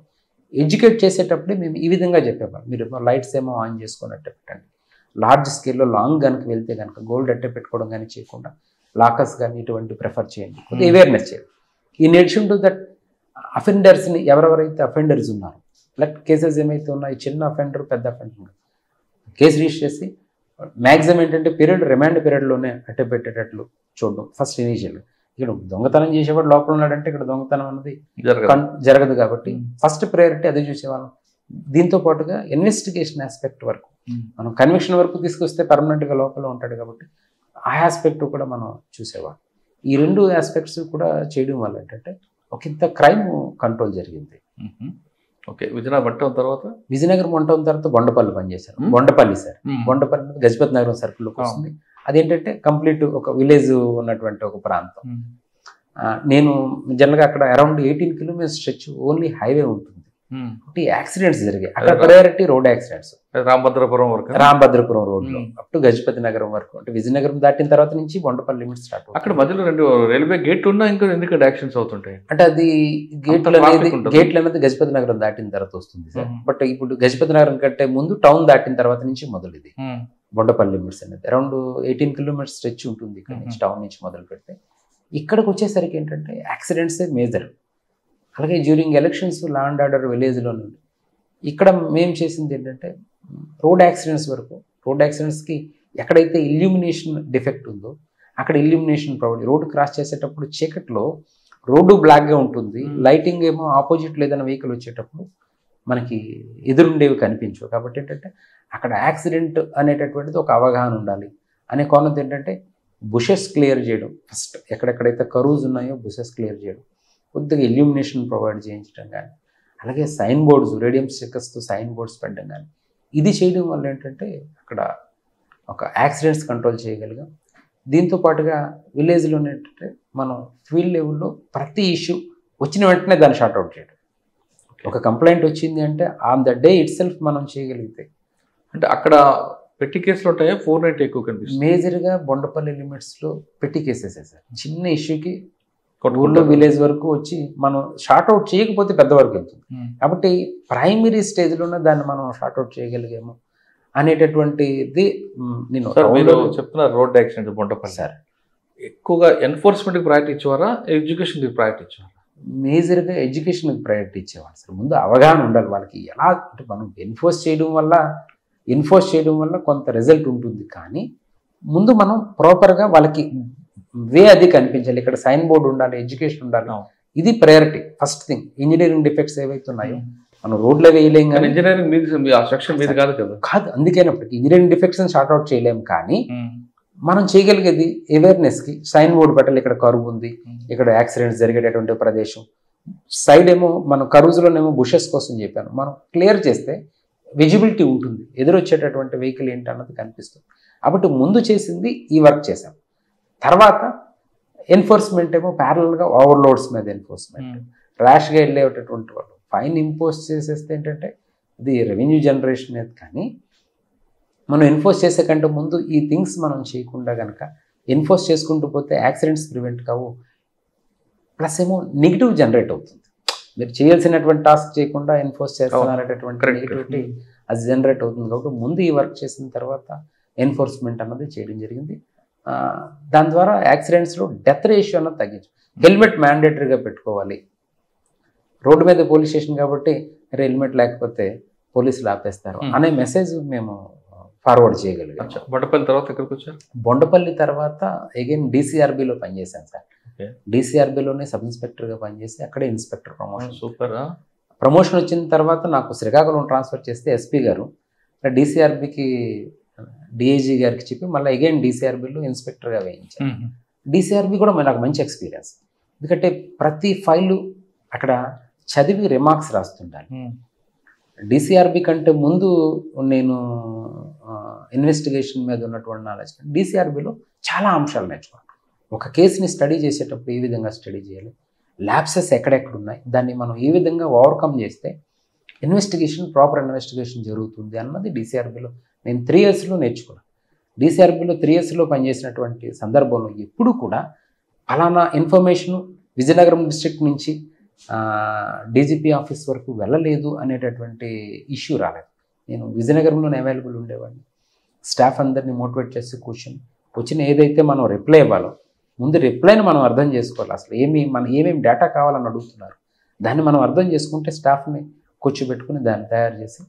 ఎడ్యుకేట్ చేసేటప్పుడే మేము ఈ విధంగా చెప్పేవాళ్ళం. మీరు లైట్స్ ఏమో ఆన్ చేసుకున్నట్టు పెట్టండి, లార్జ్ స్కేల్లో లాంగ్ కనుక వెళ్తే కనుక గోల్డ్ అట్టే పెట్టుకోవడం కానీ చేయకుండా లాకర్స్ కానీ ఇటువంటి ప్రిఫర్ చేయండి, కొద్దిగా అవేర్నెస్ చేయండి. ఇన్ అడిషన్ టు దట్ అఫెండర్స్ని ఎవరెవరైతే అఫెండర్స్ ఉన్నారో, లైక్ కేసెస్ ఏమైతే ఉన్నాయో, చిన్న అఫెండర్ పెద్ద అఫెండర్ కేసు రిజిస్టర్ చేసి మ్యాక్సిమం ఏంటంటే రిమాండ్ పీరియడ్లోనే అట్టే పెట్టేటట్లు చూడడం ఫస్ట్ ఇనీషియల్. ఇక్కడ దొంగతనం చేసేవాడు లోపల ఉన్నాడంటే ఇక్కడ దొంగతనం అన్నది జరగదు కాబట్టి ఫస్ట్ ప్రయారిటీ అదే చూసేవాళ్ళం. దీంతో పాటుగా ఇన్వెస్టిగేషన్ ఆస్పెక్ట్ వరకు మనం కన్విక్షన్ వరకు తీసుకొస్తే పర్మనెంట్గా లోపల ఉంటాడు కాబట్టి ఆ ఆస్పెక్ట్ కూడా మనం చూసేవాళ్ళం. ఈ రెండు ఆస్పెక్ట్స్ కూడా చేయడం వల్ల ఏంటంటే ఒకంత క్రైమ్ కంట్రోల్ జరిగింది. ఓకే, విజయనగరం వంట తర్వాత బొండపల్లి పనిచేశారు. బొండపల్లి సార్, బొండపల్లి గజపతి నగరం సర్కిల్లోకి వస్తుంది. అదేంటంటే కంప్లీట్ ఒక విలేజ్ ఉన్నటువంటి ఒక ప్రాంతం. నేను జనరల్గా అక్కడ around 18 kilometres stretch only highway ఉంటుంది. యాక్సిడెంట్స్ జరిగాయి అక్కడ, ప్రయారిటీ రోడ్ యాక్సిడెంట్స్. రాంభద్రపురం రోడ్లో అప్ టు గజపతి నగరం వరకు, అంటే విజయనగరం దాటిన తర్వాత నుంచి బొండపల్లి లిమిట్ స్టార్ట్. అక్కడ మధ్యలో 2 రైల్వే గేట్లు ఉన్నా ఇంకా ఎందుకంటే యాక్సిడెంట్స్ అవుతుంటాయి అంటే అది గేట్లు అనేది గజపతి నగరం దాటిన తర్వాత వస్తుంది సార్. బట్ ఇప్పుడు గజపతి నగరం కంటే ముందు టౌన్ దాటిన తర్వాత నుంచి మొదలు ఇది బొండపల్లి లిమిట్స్ అనేది అరౌండ్ 18 కిలోమీటర్స్ స్ట్రెచ్ ఉంటుంది ఇక్కడ నుంచి, టౌన్ నుంచి మొదలు పెడితే. ఇక్కడికి వచ్చేసరికి ఏంటంటే యాక్సిడెంట్సే మేజర్. అలాగే during elections law and order విలేజ్లో నుండి ఇక్కడ మేము చేసింది ఏంటంటే రోడ్ యాక్సిడెంట్స్ వరకు, రోడ్ యాక్సిడెంట్స్కి ఎక్కడైతే ఇల్యూమినేషన్ డిఫెక్ట్ ఉందో అక్కడ ఇల్యూమినేషన్ ప్రొవైడ్, రోడ్డు క్రాస్ చేసేటప్పుడు చీకట్లో రోడ్డు బ్లాక్గా ఉంటుంది, లైటింగ్ ఏమో ఆపోజిట్లో ఏదైనా వెహికల్ వచ్చేటప్పుడు మనకి ఎదురుండేవి కనిపించవు. కాబట్టి ఏంటంటే అక్కడ యాక్సిడెంట్ అనేటటువంటిది ఒక అవగాహన ఉండాలి అనే కోణంతో ఏంటంటే బుషెస్ క్లియర్ చేయడం, ఫస్ట్ ఎక్కడెక్కడైతే కరూస్ ఉన్నాయో బుషెస్ క్లియర్ చేయడం, కొద్దిగా ఇల్యూమినేషన్ ప్రొవైడ్ చేయించడం కానీ, అలాగే సైన్ బోర్డ్స్, రేడియం స్టిక్కర్స్తో సైన్ బోర్డ్స్ పెట్టడం కానీ, ఇది చేయడం వల్ల ఏంటంటే అక్కడ ఒక యాక్సిడెంట్స్ కంట్రోల్ చేయగలిగాం. దీంతో పాటుగా విలేజ్లో ఏంటంటే మనం ఫీల్డ్ లెవెల్లో ప్రతి ఇష్యూ వచ్చిన వెంటనే దాన్ని షార్ట్అవుట్ చేయడం. ఒక కంప్లైంట్ వచ్చింది అంటే on the day it self మనం చేయగలిగితే, అంటే అక్కడ పెట్టి కేసులు ఉంటాయా, 490 ఎక్కువ కనిపిస్తుంది. మేజర్గా బొండపల్లి లిమిట్స్లో పెట్టి కేసెస్ సార్. చిన్న ఇష్యూకి ఊళ్ళో విలేజ్ వరకు వచ్చి మనం షార్ట్అవుట్ చేయకపోతే పెద్ద వరకు వెళ్తుంది. కాబట్టి ప్రైమరీ స్టేజ్లోనే దాన్ని మనం షార్ట్అవుట్ చేయగలిగాము అనేటటువంటిది నేను చెప్తున్నా. రోడ్ యాక్సిడెంట్ బొండపల్లి సార్ ఎక్కువగా ఎన్ఫోర్స్మెంట్కి ప్రయారిటీ ఇచ్చేవారా, ఎడ్యుకేషన్కి ప్రయారిటీ ఇచ్చేవారా? మేజర్గా ఎడ్యుకేషన్కి ప్రయారిటీ ఇచ్చేవాళ్ళు సార్. ముందు అవగాహన ఉండాలి వాళ్ళకి, ఎలా అంటే మనం ఎన్ఫోర్స్ చేయడం వల్ల కొంత రిజల్ట్ ఉంటుంది, కానీ ముందు మనం ప్రాపర్గా వాళ్ళకి వే అది కనిపించాలి. ఇక్కడ సైన్ బోర్డు ఉండాలి, ఎడ్యుకేషన్ ఉండాలి, ఇది priority first thing. Engineering defects ఏవైతే ఉన్నాయో మనం రోడ్లో వేయలేం కానీ, ఇంజనీరింగ్ సెక్షన్ మీద కాదు అందుకేనప్పటికీ ఇంజనీరింగ్ డిఫెక్ట్స్ షార్ట్అవుట్ చేయలేము, కానీ మనం చేయగలిగేది అవేర్నెస్కి సైన్ బోర్డు పెట్టాలి. ఇక్కడ కరువు ఉంది, ఇక్కడ యాక్సిడెంట్స్ జరిగేటటువంటి ప్రదేశం, సైడ్ ఏమో మనం కరువులోనేమో బుషెస్ కోసం చెప్పాను, మనం క్లియర్ చేస్తే విజిబిలిటీ ఉంటుంది, ఎదురొచ్చేటటువంటి వెహికల్ ఏంటి అన్నది కనిపిస్తుంది. కాబట్టి ముందు చేసింది ఈ వర్క్ చేశాం. తర్వాత ఎన్ఫోర్స్మెంట్ ఏమో ప్యారల్గా ఓవర్లోడ్స్ మీద ఎన్ఫోర్స్మెంట్, ర్యాష్గా వెళ్ళేటటువంటి వాళ్ళు ఫైన్ ఇంపోజ్ చేసేస్తే ఏంటంటే ఇది రెవెన్యూ జనరేషన్ మీద, కానీ మనం ఎన్ఫోర్స్ చేసే కంటే ముందు ఈ థింగ్స్ మనం చేయకుండా కనుక ఎన్ఫోర్స్ చేసుకుంటూ పోతే యాక్సిడెంట్స్ ప్రివెంట్ కావు, ప్లస్ ఏమో నెగిటివ్ జనరేట్ అవుతుంది. మీరు చేయాల్సినటువంటి టాస్క్ చేయకుండా ఎన్ఫోర్స్ చేస్తున్నారనేటటువంటి నెగిటివిటీ అది జనరేట్ అవుతుంది. కాబట్టి ముందు ఈ వర్క్ చేసిన తర్వాత ఎన్ఫోర్స్మెంట్ అన్నది చేయడం జరిగింది. దాని ద్వారా యాక్సిడెంట్స్లో డెత్ రేషియో అన్నది తగ్గించు. హెల్మెట్ మ్యాండేటరీగా పెట్టుకోవాలి. రోడ్డు మీద పోలీస్ స్టేషన్ కాబట్టి హెల్మెట్ లేకపోతే పోలీసులు ఆపేస్తారు అనే మెసేజ్ మేము ఫార్వర్డ్ చేయగలిగాం. బొండపల్లి తర్వాత ఎక్కడికి వచ్చారు? బొండపల్లి తర్వాత అగైన్ DCRBలో పనిచేశాను సార్. DCRBలోనే సబ్ ఇన్స్పెక్టర్గా పనిచేసి అక్కడే ఇన్స్పెక్టర్ ప్రమోషన్. సూపర్. ప్రమోషన్ వచ్చిన తర్వాత నాకు శ్రీకాకుళం ట్రాన్స్ఫర్ చేస్తే SP గారు DCRBకి DIG గారికి చెప్పి మళ్ళీ అగైన్ DCRBలో ఇన్స్పెక్టర్గా వేయించాను. DCRB కూడా నాకు మంచి ఎక్స్పీరియన్స్, ఎందుకంటే ప్రతి ఫైలు అక్కడ చదివి రిమార్క్స్ రాస్తుంటాను. DCRB కంటే ముందు నేను ఇన్వెస్టిగేషన్ మీద ఉన్నటువంటి నాలెడ్జ్ DCRBలో చాలా అంశాలు నేర్చుకున్నాను. ఒక కేసుని స్టడీ చేసేటప్పుడు ఏ విధంగా స్టడీ చేయాలి, ల్యాబ్సెస్ ఎక్కడెక్కడ ఉన్నాయి, దాన్ని మనం ఏ విధంగా ఓవర్కమ్ చేస్తే ప్రాపర్ ఇన్వెస్టిగేషన్ జరుగుతుంది అన్నది DCRBలో నేను 3 ఇయర్స్లో నేర్చుకున్నాను. DCRBలో 3 ఇయర్స్లో పనిచేసినటువంటి సందర్భంలో ఎప్పుడు కూడా ఫలానా ఇన్ఫర్మేషను విజయనగరం డిస్ట్రిక్ట్ నుంచి DGP ఆఫీస్ వరకు వెళ్ళలేదు అనేటటువంటి ఇష్యూ రాలేదు. నేను విజయనగరంలోనే అవైలబుల్ ఉండేవాడిని. స్టాఫ్ అందరినీ మోటివేట్ చేసి కూర్చొని వచ్చిన ఏదైతే మనం రిప్లై ఇవ్వాలో ముందు రిప్లైని మనం అర్థం చేసుకోవాలి. అసలు ఏమేమి డేటా కావాలని అడుగుతున్నారు, దాన్ని మనం అర్థం చేసుకుంటే స్టాఫ్ని కూర్చోబెట్టుకుని దాన్ని తయారు చేసి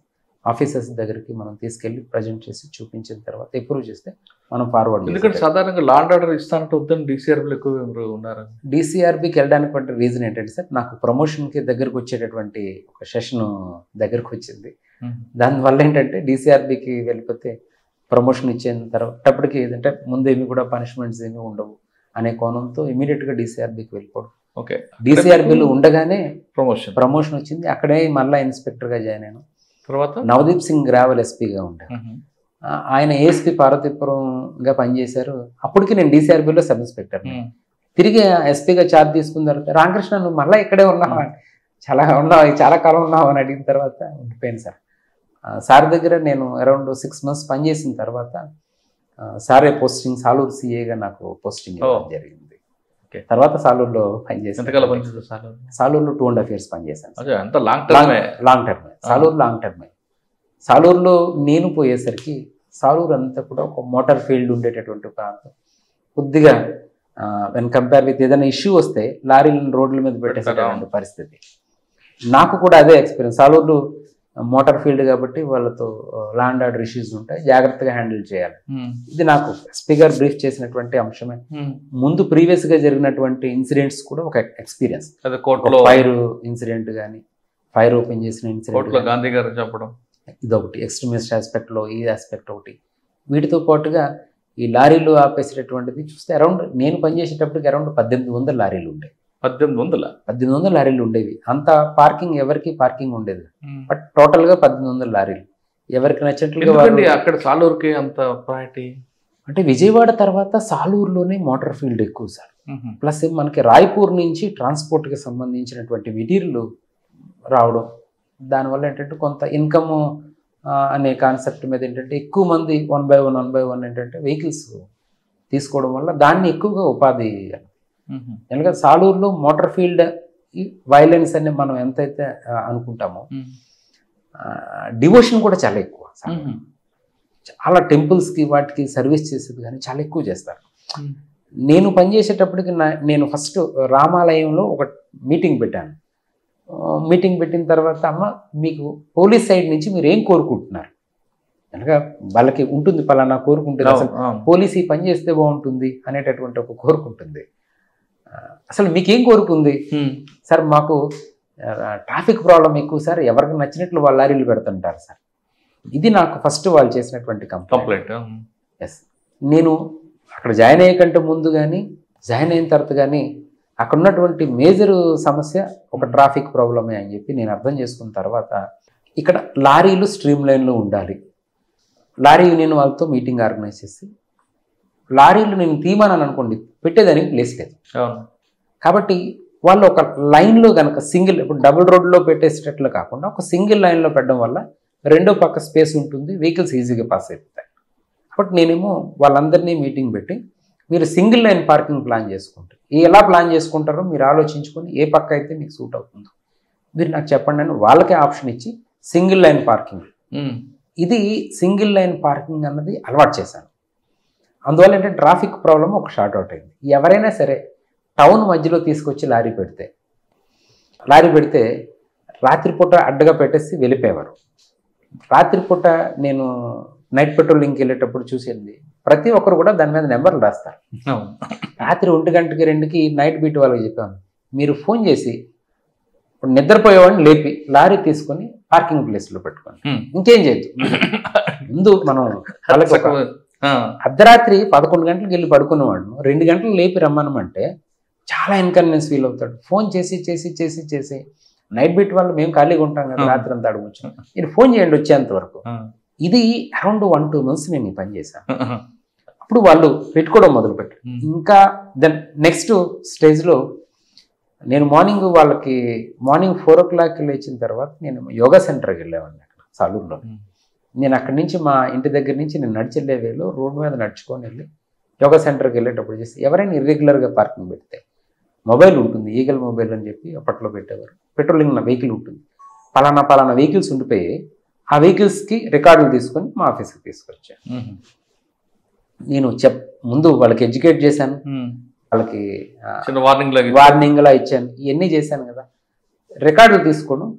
ఆఫీసర్స్ దగ్గరికి మనం తీసుకెళ్ళి ప్రజెంట్ చేసి చూపించిన తర్వాత అప్రూవ్ చేస్తే మనం ఫార్వర్డ్. ఎందుకంటే సాధారణంగా లా అండ్ ఆర్డర్ ఇస్తానంటే వద్దని DCRBలో ఎక్కువ ఉన్నారు. DCRBకి వెళ్ళడానికి రీజన్ ఏంటంటే సార్, నాకు ప్రమోషన్కి దగ్గరకు వచ్చేటటువంటి ఒక సెషన్ దగ్గరకు వచ్చింది. దానివల్ల ఏంటంటే DCRBకి వెళ్ళిపోతే ప్రమోషన్ ఇచ్చిన తర్వాతప్పటికి ఏదంటే ముందేమి కూడా పనిష్మెంట్స్ ఏమీ ఉండవు అనే కోణంతో ఇమీడియట్గా DCRBకి వెళ్ళిపోవడం. ఓకే, DCRBలో ఉండగానే ప్రమోషన్ వచ్చింది. అక్కడే మళ్ళీ ఇన్స్పెక్టర్గా జాయిన్ అయినాను. తర్వాత నవదీప్ సింగ్ గ్రావెల్ ఎస్పీగా ఉండారు. ఆయన ASP పార్వతీపురంగా పనిచేశారు. అప్పటికి నేను DCRBలో సబ్ ఇన్స్పెక్టర్. తిరిగి ఎస్పీగా ఛార్జ్ తీసుకున్న తర్వాత రామకృష్ణ నువ్వు మళ్ళీ ఇక్కడే ఉన్నావా, చాలా కాలం ఉన్నావు అని అడిగిన తర్వాత ఉండిపోయాను సార్. సార్ దగ్గర నేను అరౌండ్ 6 months పనిచేసిన తర్వాత సారే పోస్టింగ్ సాలూరు CAగా నాకు పోస్టింగ్ జరిగింది. తర్వాత సాలూరులో పనిచేసాను. సాలూరులో 2.5 years పనిచేశాను. లాంగ్ టర్మ్ సాలూరులో నేను పోయేసరికి సాలూరు అంతా కూడా ఒక మోటార్ ఫీల్డ్ ఉండేటటువంటి ప్రాంతం. కొద్దిగా వెన్ కంపేర్ విత్ ఏదైనా ఇష్యూ వస్తే లారీలను రోడ్ల మీద పెట్టేసేటటువంటి పరిస్థితి. నాకు కూడా అదే ఎక్స్పీరియన్స్. సాలూరులో మోటార్ ఫీల్డ్ కాబట్టి వాళ్ళతో లా అండ్ ఆర్డర్ ఇష్యూస్ ఉంటాయి, జాగ్రత్తగా హ్యాండిల్ చేయాలి. ఇది నాకు స్పీకర్ బ్రీఫ్ చేసినటువంటి అంశమే. ముందు ప్రీవియస్గా జరిగినటువంటి ఇన్సిడెంట్స్ కూడా ఒక ఎక్స్పీరియన్స్. ఫైర్ ఇన్సిడెంట్ కానీ, ఫైర్ ఓపెన్ చేసిన ఇన్సిడెంట్, గాంధీ గారు చెప్పడం, ఇదొకటి ఎక్స్ట్రీమిస్ట్ ఆస్పెక్ట్లో ఈ ఆస్పెక్ట్ ఒకటి. వీటితో పాటుగా ఈ లారీలు ఆపేసేటటువంటిది చూస్తే అరౌండ్ నేను పనిచేసేటప్పటికి అరౌండ్ 1800 లారీలు ఉండేవి. 1800 లారీలు ఉండేవి. అంత పార్కింగ్ ఎవరికి పార్కింగ్ ఉండేది, బట్ టోటల్గా 1800 లారీలు ఎవరికి నచ్చినట్లుగా. అక్కడ సాలూరుకి అంత ప్రయారిటీ అంటే విజయవాడ తర్వాత సాలూరులోనే మోటార్ ఫీల్డ్ ఎక్కువ సార్. ప్లస్ మనకి రాయ్పూర్ నుంచి ట్రాన్స్పోర్ట్కి సంబంధించినటువంటి మెటీరియల్ రావడం, దానివల్ల ఏంటంటే కొంత ఇన్కమ్ అనే కాన్సెప్ట్ మీద ఏంటంటే ఎక్కువ మంది 1 by 1 ఏంటంటే వెహికల్స్ తీసుకోవడం వల్ల దాన్ని ఎక్కువగా ఉపాధి. ఎందుకంటే సాలూరులో మోటార్ ఫీల్డ్ వైలెన్స్ అని మనం ఎంతైతే అనుకుంటామో డివోషన్ కూడా చాలా ఎక్కువ. చాలా టెంపుల్స్కి వాటికి సర్వీస్ చేసేది కానీ చాలా ఎక్కువ చేస్తారు. నేను పనిచేసేటప్పటికి నేను ఫస్ట్ రామాలయంలో ఒక మీటింగ్ పెట్టాను. మీటింగ్ పెట్టిన తర్వాత అమ్మ మీకు పోలీస్ సైడ్ నుంచి మీరు ఏం కోరుకుంటున్నారు, అనగా వాళ్ళకి ఉంటుంది పలానా కోరుకుంటుంది, అసలు పోలీస్ ఈ పని చేస్తే బాగుంటుంది అనేటటువంటి ఒక కోరుకుంటుంది. అసలు మీకేం కోరుకుంది సార్? మాకు ట్రాఫిక్ ప్రాబ్లం ఎక్కువ సార్, ఎవరికి నచ్చినట్లు వాళ్ళ లారీలు పెడుతుంటారు సార్. ఇది నాకు ఫస్ట్ వాళ్ళు చేసినటువంటి కంప్లైంట్. ఎస్, నేను అక్కడ జాయిన్ అయ్యేకంటే ముందు కానీ జాయిన్ అయిన తర్వాత కానీ అక్కడ ఉన్నటువంటి మేజర్ సమస్య ఒక ట్రాఫిక్ ప్రాబ్లమే అని చెప్పి నేను అర్థం చేసుకున్న తర్వాత ఇక్కడ లారీలు స్ట్రీమ్ లైన్లో ఉండాలి. లారీ యూనియన్ వాళ్ళతో మీటింగ్ ఆర్గనైజ్ చేసి లారీలు నేను తీయమని అనుకోండి పెట్టేదానికి ప్లేస్ లేదు. కాబట్టి వాళ్ళు ఒక లైన్లో కనుక సింగిల్, ఇప్పుడు డబుల్ రోడ్లో పెట్టేసేటట్లు కాకుండా ఒక సింగిల్ లైన్లో పెట్టడం వల్ల రెండో పక్క స్పేస్ ఉంటుంది, వెహికల్స్ ఈజీగా పాస్ అయిపోతాయి. కాబట్టి నేనేమో వాళ్ళందరినీ మీటింగ్ పెట్టి మీరు సింగిల్ లైన్ పార్కింగ్ ప్లాన్ చేసుకుంటారు, ఎలా ప్లాన్ చేసుకుంటారో మీరు ఆలోచించుకొని ఏ పక్క అయితే మీకు సూట్ అవుతుందో మీరు నాకు చెప్పండి అని వాళ్ళకే ఆప్షన్ ఇచ్చి సింగిల్ లైన్ పార్కింగ్, ఇది సింగిల్ లైన్ పార్కింగ్ అన్నది అలవాటు చేశాను. అందువల్ల ఏంటంటే ట్రాఫిక్ ప్రాబ్లం ఒక షార్ట్ అవుట్ అయింది. ఎవరైనా సరే టౌన్ మధ్యలో తీసుకొచ్చి లారీ పెడితే రాత్రిపూట అడ్డగా పెట్టేసి వెళ్ళిపోయేవారు. రాత్రిపూట నేను నైట్ పెట్రోలింగ్కి వెళ్ళేటప్పుడు చూసింది ప్రతి ఒక్కరు కూడా దాని మీద నెంబర్లు రాస్తారు. రాత్రి 1 గంటకి 2కి నైట్ బీట్ వాళ్ళకి చెప్పాను, మీరు ఫోన్ చేసి ఇప్పుడు నిద్రపోయేవాడిని లేపి లారీ తీసుకొని పార్కింగ్ ప్లేస్లో పెట్టుకోండి, ఇంకేం చేయొద్దు. ముందు మనం అర్ధరాత్రి 11 గంటలకు వెళ్ళి పడుకునేవాడు 2 గంటలు లేపి రమ్మనమంటే చాలా ఇన్కన్వీనియన్స్ ఫీల్ అవుతాడు. ఫోన్ చేసి నైట్ బీట్ వాళ్ళు మేము ఖాళీగా ఉంటాం కదా రాత్రి అంతా అడుగుచ్చాం, మీరు ఫోన్ చేయండి వచ్చేంత వరకు. ఇది అరౌండ్ 1-2 months నేను ఈ పని చేశాను. అప్పుడు వాళ్ళు పెట్టుకోవడం మొదలుపెట్టారు. ఇంకా దెన్ నెక్స్ట్ స్టేజ్లో నేను మార్నింగ్ 4 o'clock లేచిన తర్వాత నేను యోగా సెంటర్కి వెళ్ళేవాడిని అక్కడ సాలూరులో. నేను అక్కడి నుంచి మా ఇంటి దగ్గర నుంచి నేను నడిచి వెళ్ళే వేలో రోడ్డు మీద నడుచుకొని వెళ్ళి యోగా సెంటర్కి వెళ్ళేటప్పుడు చేసి ఎవరైనా ఇర్రెగ్యులర్గా పార్కింగ్ పెడితే మొబైల్ ఉంటుంది, ఈగల్ మొబైల్ అని చెప్పి అప్పట్లో పెట్టేవారు. పెట్రోలింగ్ వెహికల్ ఉంటుంది, పలానా వెహికల్స్ ఉండిపోయి ఆ వెహికల్స్కి రికార్డులు తీసుకొని మా ఆఫీస్కి తీసుకొచ్చాను. నేను ముందు వాళ్ళకి ఎడ్యుకేట్ చేశాను, వాళ్ళకి వార్నింగ్లా ఇచ్చాను, ఇవన్నీ చేశాను కదా. రికార్డులు తీసుకోవడం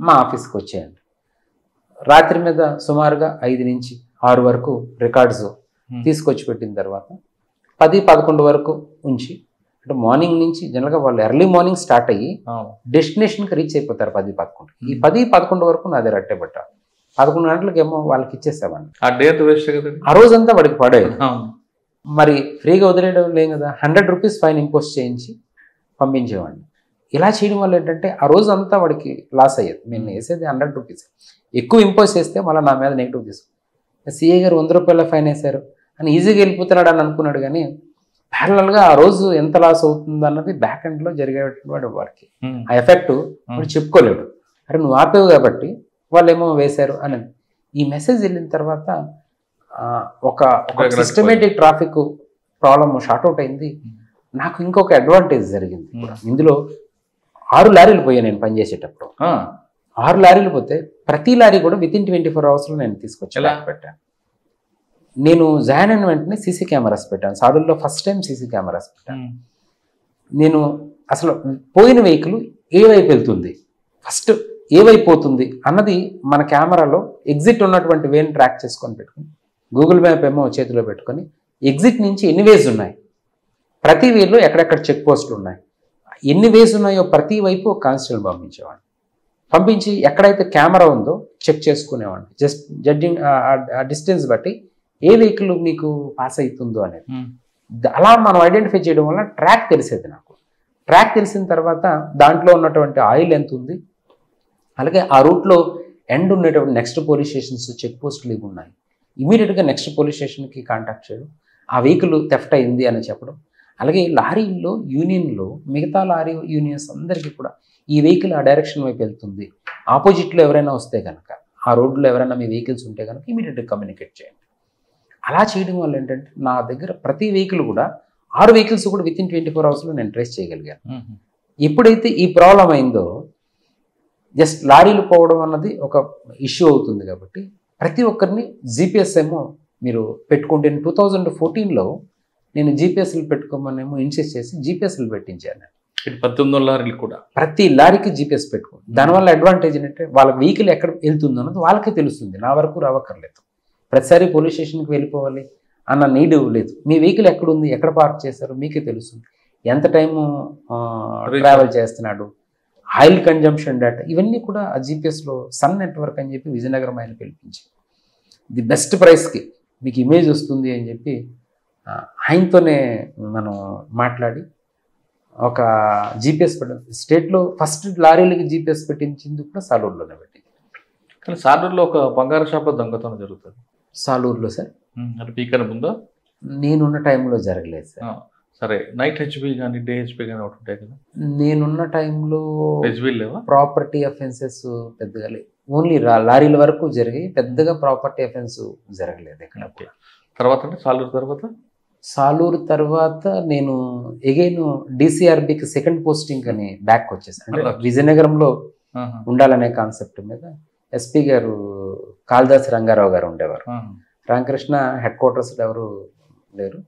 మా ఆఫీస్కి వచ్చాయండి. రాత్రి మీద సుమారుగా 5 నుంచి 6 వరకు రికార్డ్స్ తీసుకొచ్చి పెట్టిన తర్వాత 10-11 వరకు ఉంచి, అంటే మార్నింగ్ నుంచి జనరల్గా వాళ్ళు ఎర్లీ మార్నింగ్ స్టార్ట్ అయ్యి డెస్టినేషన్కి రీచ్ అయిపోతారు 10-11. ఈ 10-11 వరకు నాది రట్టే పట్ట. 11 గంటలకేమో వాళ్ళకి ఇచ్చేసామండి. ఆ రోజంతా వాడికి పడేది. మరి ఫ్రీగా వదిలేయడం లేదు కదా, 100 రూపీస్ ఫైన్ ఇంపోజ్ చేయించి పంపించేవాడిని. ఇలా చేయడం వల్ల ఏంటంటే ఆ రోజు అంతా వాడికి లాస్ అయ్యేది. నేను వేసేది 100 రూపీస్, ఎక్కువ ఇంపోజ్ చేస్తే మళ్ళీ నా మీద నెగిటివ్ తీసుకు. సిఏ గారు 100 రూపాయల ఫైన్ వేశారు అని ఈజీగా వెళ్ళిపోతున్నాడు అని అనుకున్నాడు. కానీ ప్యారలల్గా ఆ రోజు ఎంత లాస్ అవుతుంది అన్నది బ్యాక్ ఎండ్లో జరిగేవాడు వాడికి. ఆ ఎఫెక్ట్ వాడు చెప్పుకోలేడు. అరే నువ్వు ఆపేవు కాబట్టి వాళ్ళు ఏమో వేశారు అని. ఈ మెసేజ్ వెళ్ళిన తర్వాత ఒక సిస్టమేటిక్ ట్రాఫిక్ ప్రాబ్లమ్ షార్ట్అవుట్ అయింది. నాకు ఇంకొక అడ్వాంటేజ్ జరిగింది ఇందులో. 6 లారీలు పోయా నేను పనిచేసేటప్పుడు. 6 లారీలు పోతే ప్రతి లారీ కూడా వితిన్ 24 అవర్స్లో నేను తీసుకొచ్చి పెట్టాను. నేను జాయిన్ అయిన వెంటనే సీసీ కెమెరాస్ పెట్టాను. సాడూరులో ఫస్ట్ టైం సీసీ కెమెరాస్ పెట్టాను. నేను అసలు పోయిన వెహికల్ ఏ వైపు వెళ్తుంది, ఫస్ట్ ఏ వైపు పోతుంది అన్నది మన కెమెరాలో ఎగ్జిట్ ఉన్నటువంటి వేని ట్రాక్ చేసుకొని పెట్టుకుని, గూగుల్ మ్యాప్ ఏమో చేతిలో పెట్టుకొని ఎగ్జిట్ నుంచి ఎన్ని వేస్ ఉన్నాయి, ప్రతి వేలో ఎక్కడెక్కడ చెక్ పోస్టులు ఉన్నాయి, ఎన్ని వేస్ ఉన్నాయో ప్రతి వైపు కానిస్టేబుల్ పంపించేవాడిని. పంపించి ఎక్కడైతే కెమెరా ఉందో చెక్ చేసుకునేవాడిని. జస్ట్ జడ్జింగ్ ఆ డిస్టెన్స్ బట్టి ఏ వెహికల్ మీకు పాస్ అవుతుందో అనేది. అలా మనం ఐడెంటిఫై చేయడం వల్ల ట్రాక్ తెలిసేది నాకు. ట్రాక్ తెలిసిన తర్వాత దాంట్లో ఉన్నటువంటి ఆయిల్ ఎంత ఉంది, అలాగే ఆ రూట్లో ఎండ్ ఉండేటువంటి నెక్స్ట్ పోలీస్ స్టేషన్స్ చెక్ పోస్టులు ఇవి ఉన్నాయి. ఇమీడియట్గా నెక్స్ట్ పోలీస్ స్టేషన్కి కాంటాక్ట్ చేయడం, ఆ వెహికల్ థెఫ్ట్ అయింది అని చెప్పడం. అలాగే లారీల్లో యూనియన్లో మిగతా లారీ యూనియన్స్ అందరికీ కూడా ఈ వెహికల్ ఆ డైరెక్షన్ వైపు వెళ్తుంది, ఆపోజిట్లో ఎవరైనా వస్తే కనుక, ఆ రోడ్లో ఎవరైనా మీ వెహికల్స్ ఉంటే కనుక ఇమీడియట్గా కమ్యూనికేట్ చేయండి. అలా చేయడం వల్ల ఏంటంటే నా దగ్గర ప్రతి వెహికల్ కూడా 6 వెహికల్స్ కూడా వితిన్ 24 అవర్స్లో నేను ట్రేస్ చేయగలిగాను. ఎప్పుడైతే ఈ ప్రాబ్లం అయిందో జస్ట్ లారీలు పోవడం అన్నది ఒక ఇష్యూ అవుతుంది కాబట్టి ప్రతి ఒక్కరిని జీపీఎస్ ఏమో మీరు పెట్టుకుంటే 2014లో నేను జీపీఎస్లు పెట్టుకోమనేమో ఇన్సిస్ట్ చేసి జీపీఎస్లు పెట్టించాను. 19 లారీలు కూడా ప్రతి లారీకి జీపీఎస్ పెట్టుకోండి. దానివల్ల అడ్వాంటేజ్ ఏంటంటే వాళ్ళ వెహికల్ ఎక్కడ వెళ్తుందో అన్నది వాళ్ళకే తెలుస్తుంది, నా వరకు రావక్కర్లేదు. ప్రతిసారి పోలీస్ స్టేషన్కి వెళ్ళిపోవాలి అన్న నీడ్ లేదు. మీ వెహికల్ ఎక్కడుంది, ఎక్కడ పార్క్ చేశారు మీకే తెలుస్తుంది, ఎంత టైము ట్రావెల్ చేస్తున్నాడు, ఆయిల్ కన్జంప్షన్ డేటా, ఇవన్నీ కూడా ఆ జీపీఎస్లో సన్ నెట్వర్క్ అని చెప్పి విజయనగరం ఆయన పిలిపించి ది బెస్ట్ ప్రైస్కి మీకు ఇమేజ్ వస్తుంది అని చెప్పి ఆయనతోనే మనం మాట్లాడి ఒక జీపీఎస్ పెట్టాం. స్టేట్లో ఫస్ట్ లారీలకి జీపీఎస్ పెట్టించింది కూడా సాలూరులోనే పెట్టింది. కానీ సాలూరులో ఒక బంగారు షాప్ దొంగతనం జరుగుతుంది. సాలూరులో సార్ అంటే పీకన ముందో నేనున్న టైంలో జరగలేదు సార్. సరే, నైట్ హెచ్బి కానీ డే హెచ్బి కానీ ఒకటి ఉంటాయి కదా. నేనున్న టైంలో హెచ్బి లేవా? ప్రాపర్టీ అఫెన్సెస్ పెద్దగా లేవు, ఓన్లీ లారీల వరకు జరిగాయి, పెద్దగా ప్రాపర్టీ అఫెన్స్ జరగలేదు ఇక్కడ. తర్వాత అంటే సాలూరు తర్వాత నేను ఎగైన్ డిసిఆర్బికి సెకండ్ పోస్టింగ్ అని బ్యాక్ వచ్చేసాను. అంటే విజయనగరంలో ఉండాలనే కాన్సెప్ట్ మీద ఎస్పీ గారు కాళిదాస్ రంగారావు గారు ఉండేవారు. రామకృష్ణ హెడ్ క్వార్టర్స్ ఎవరు లేరు,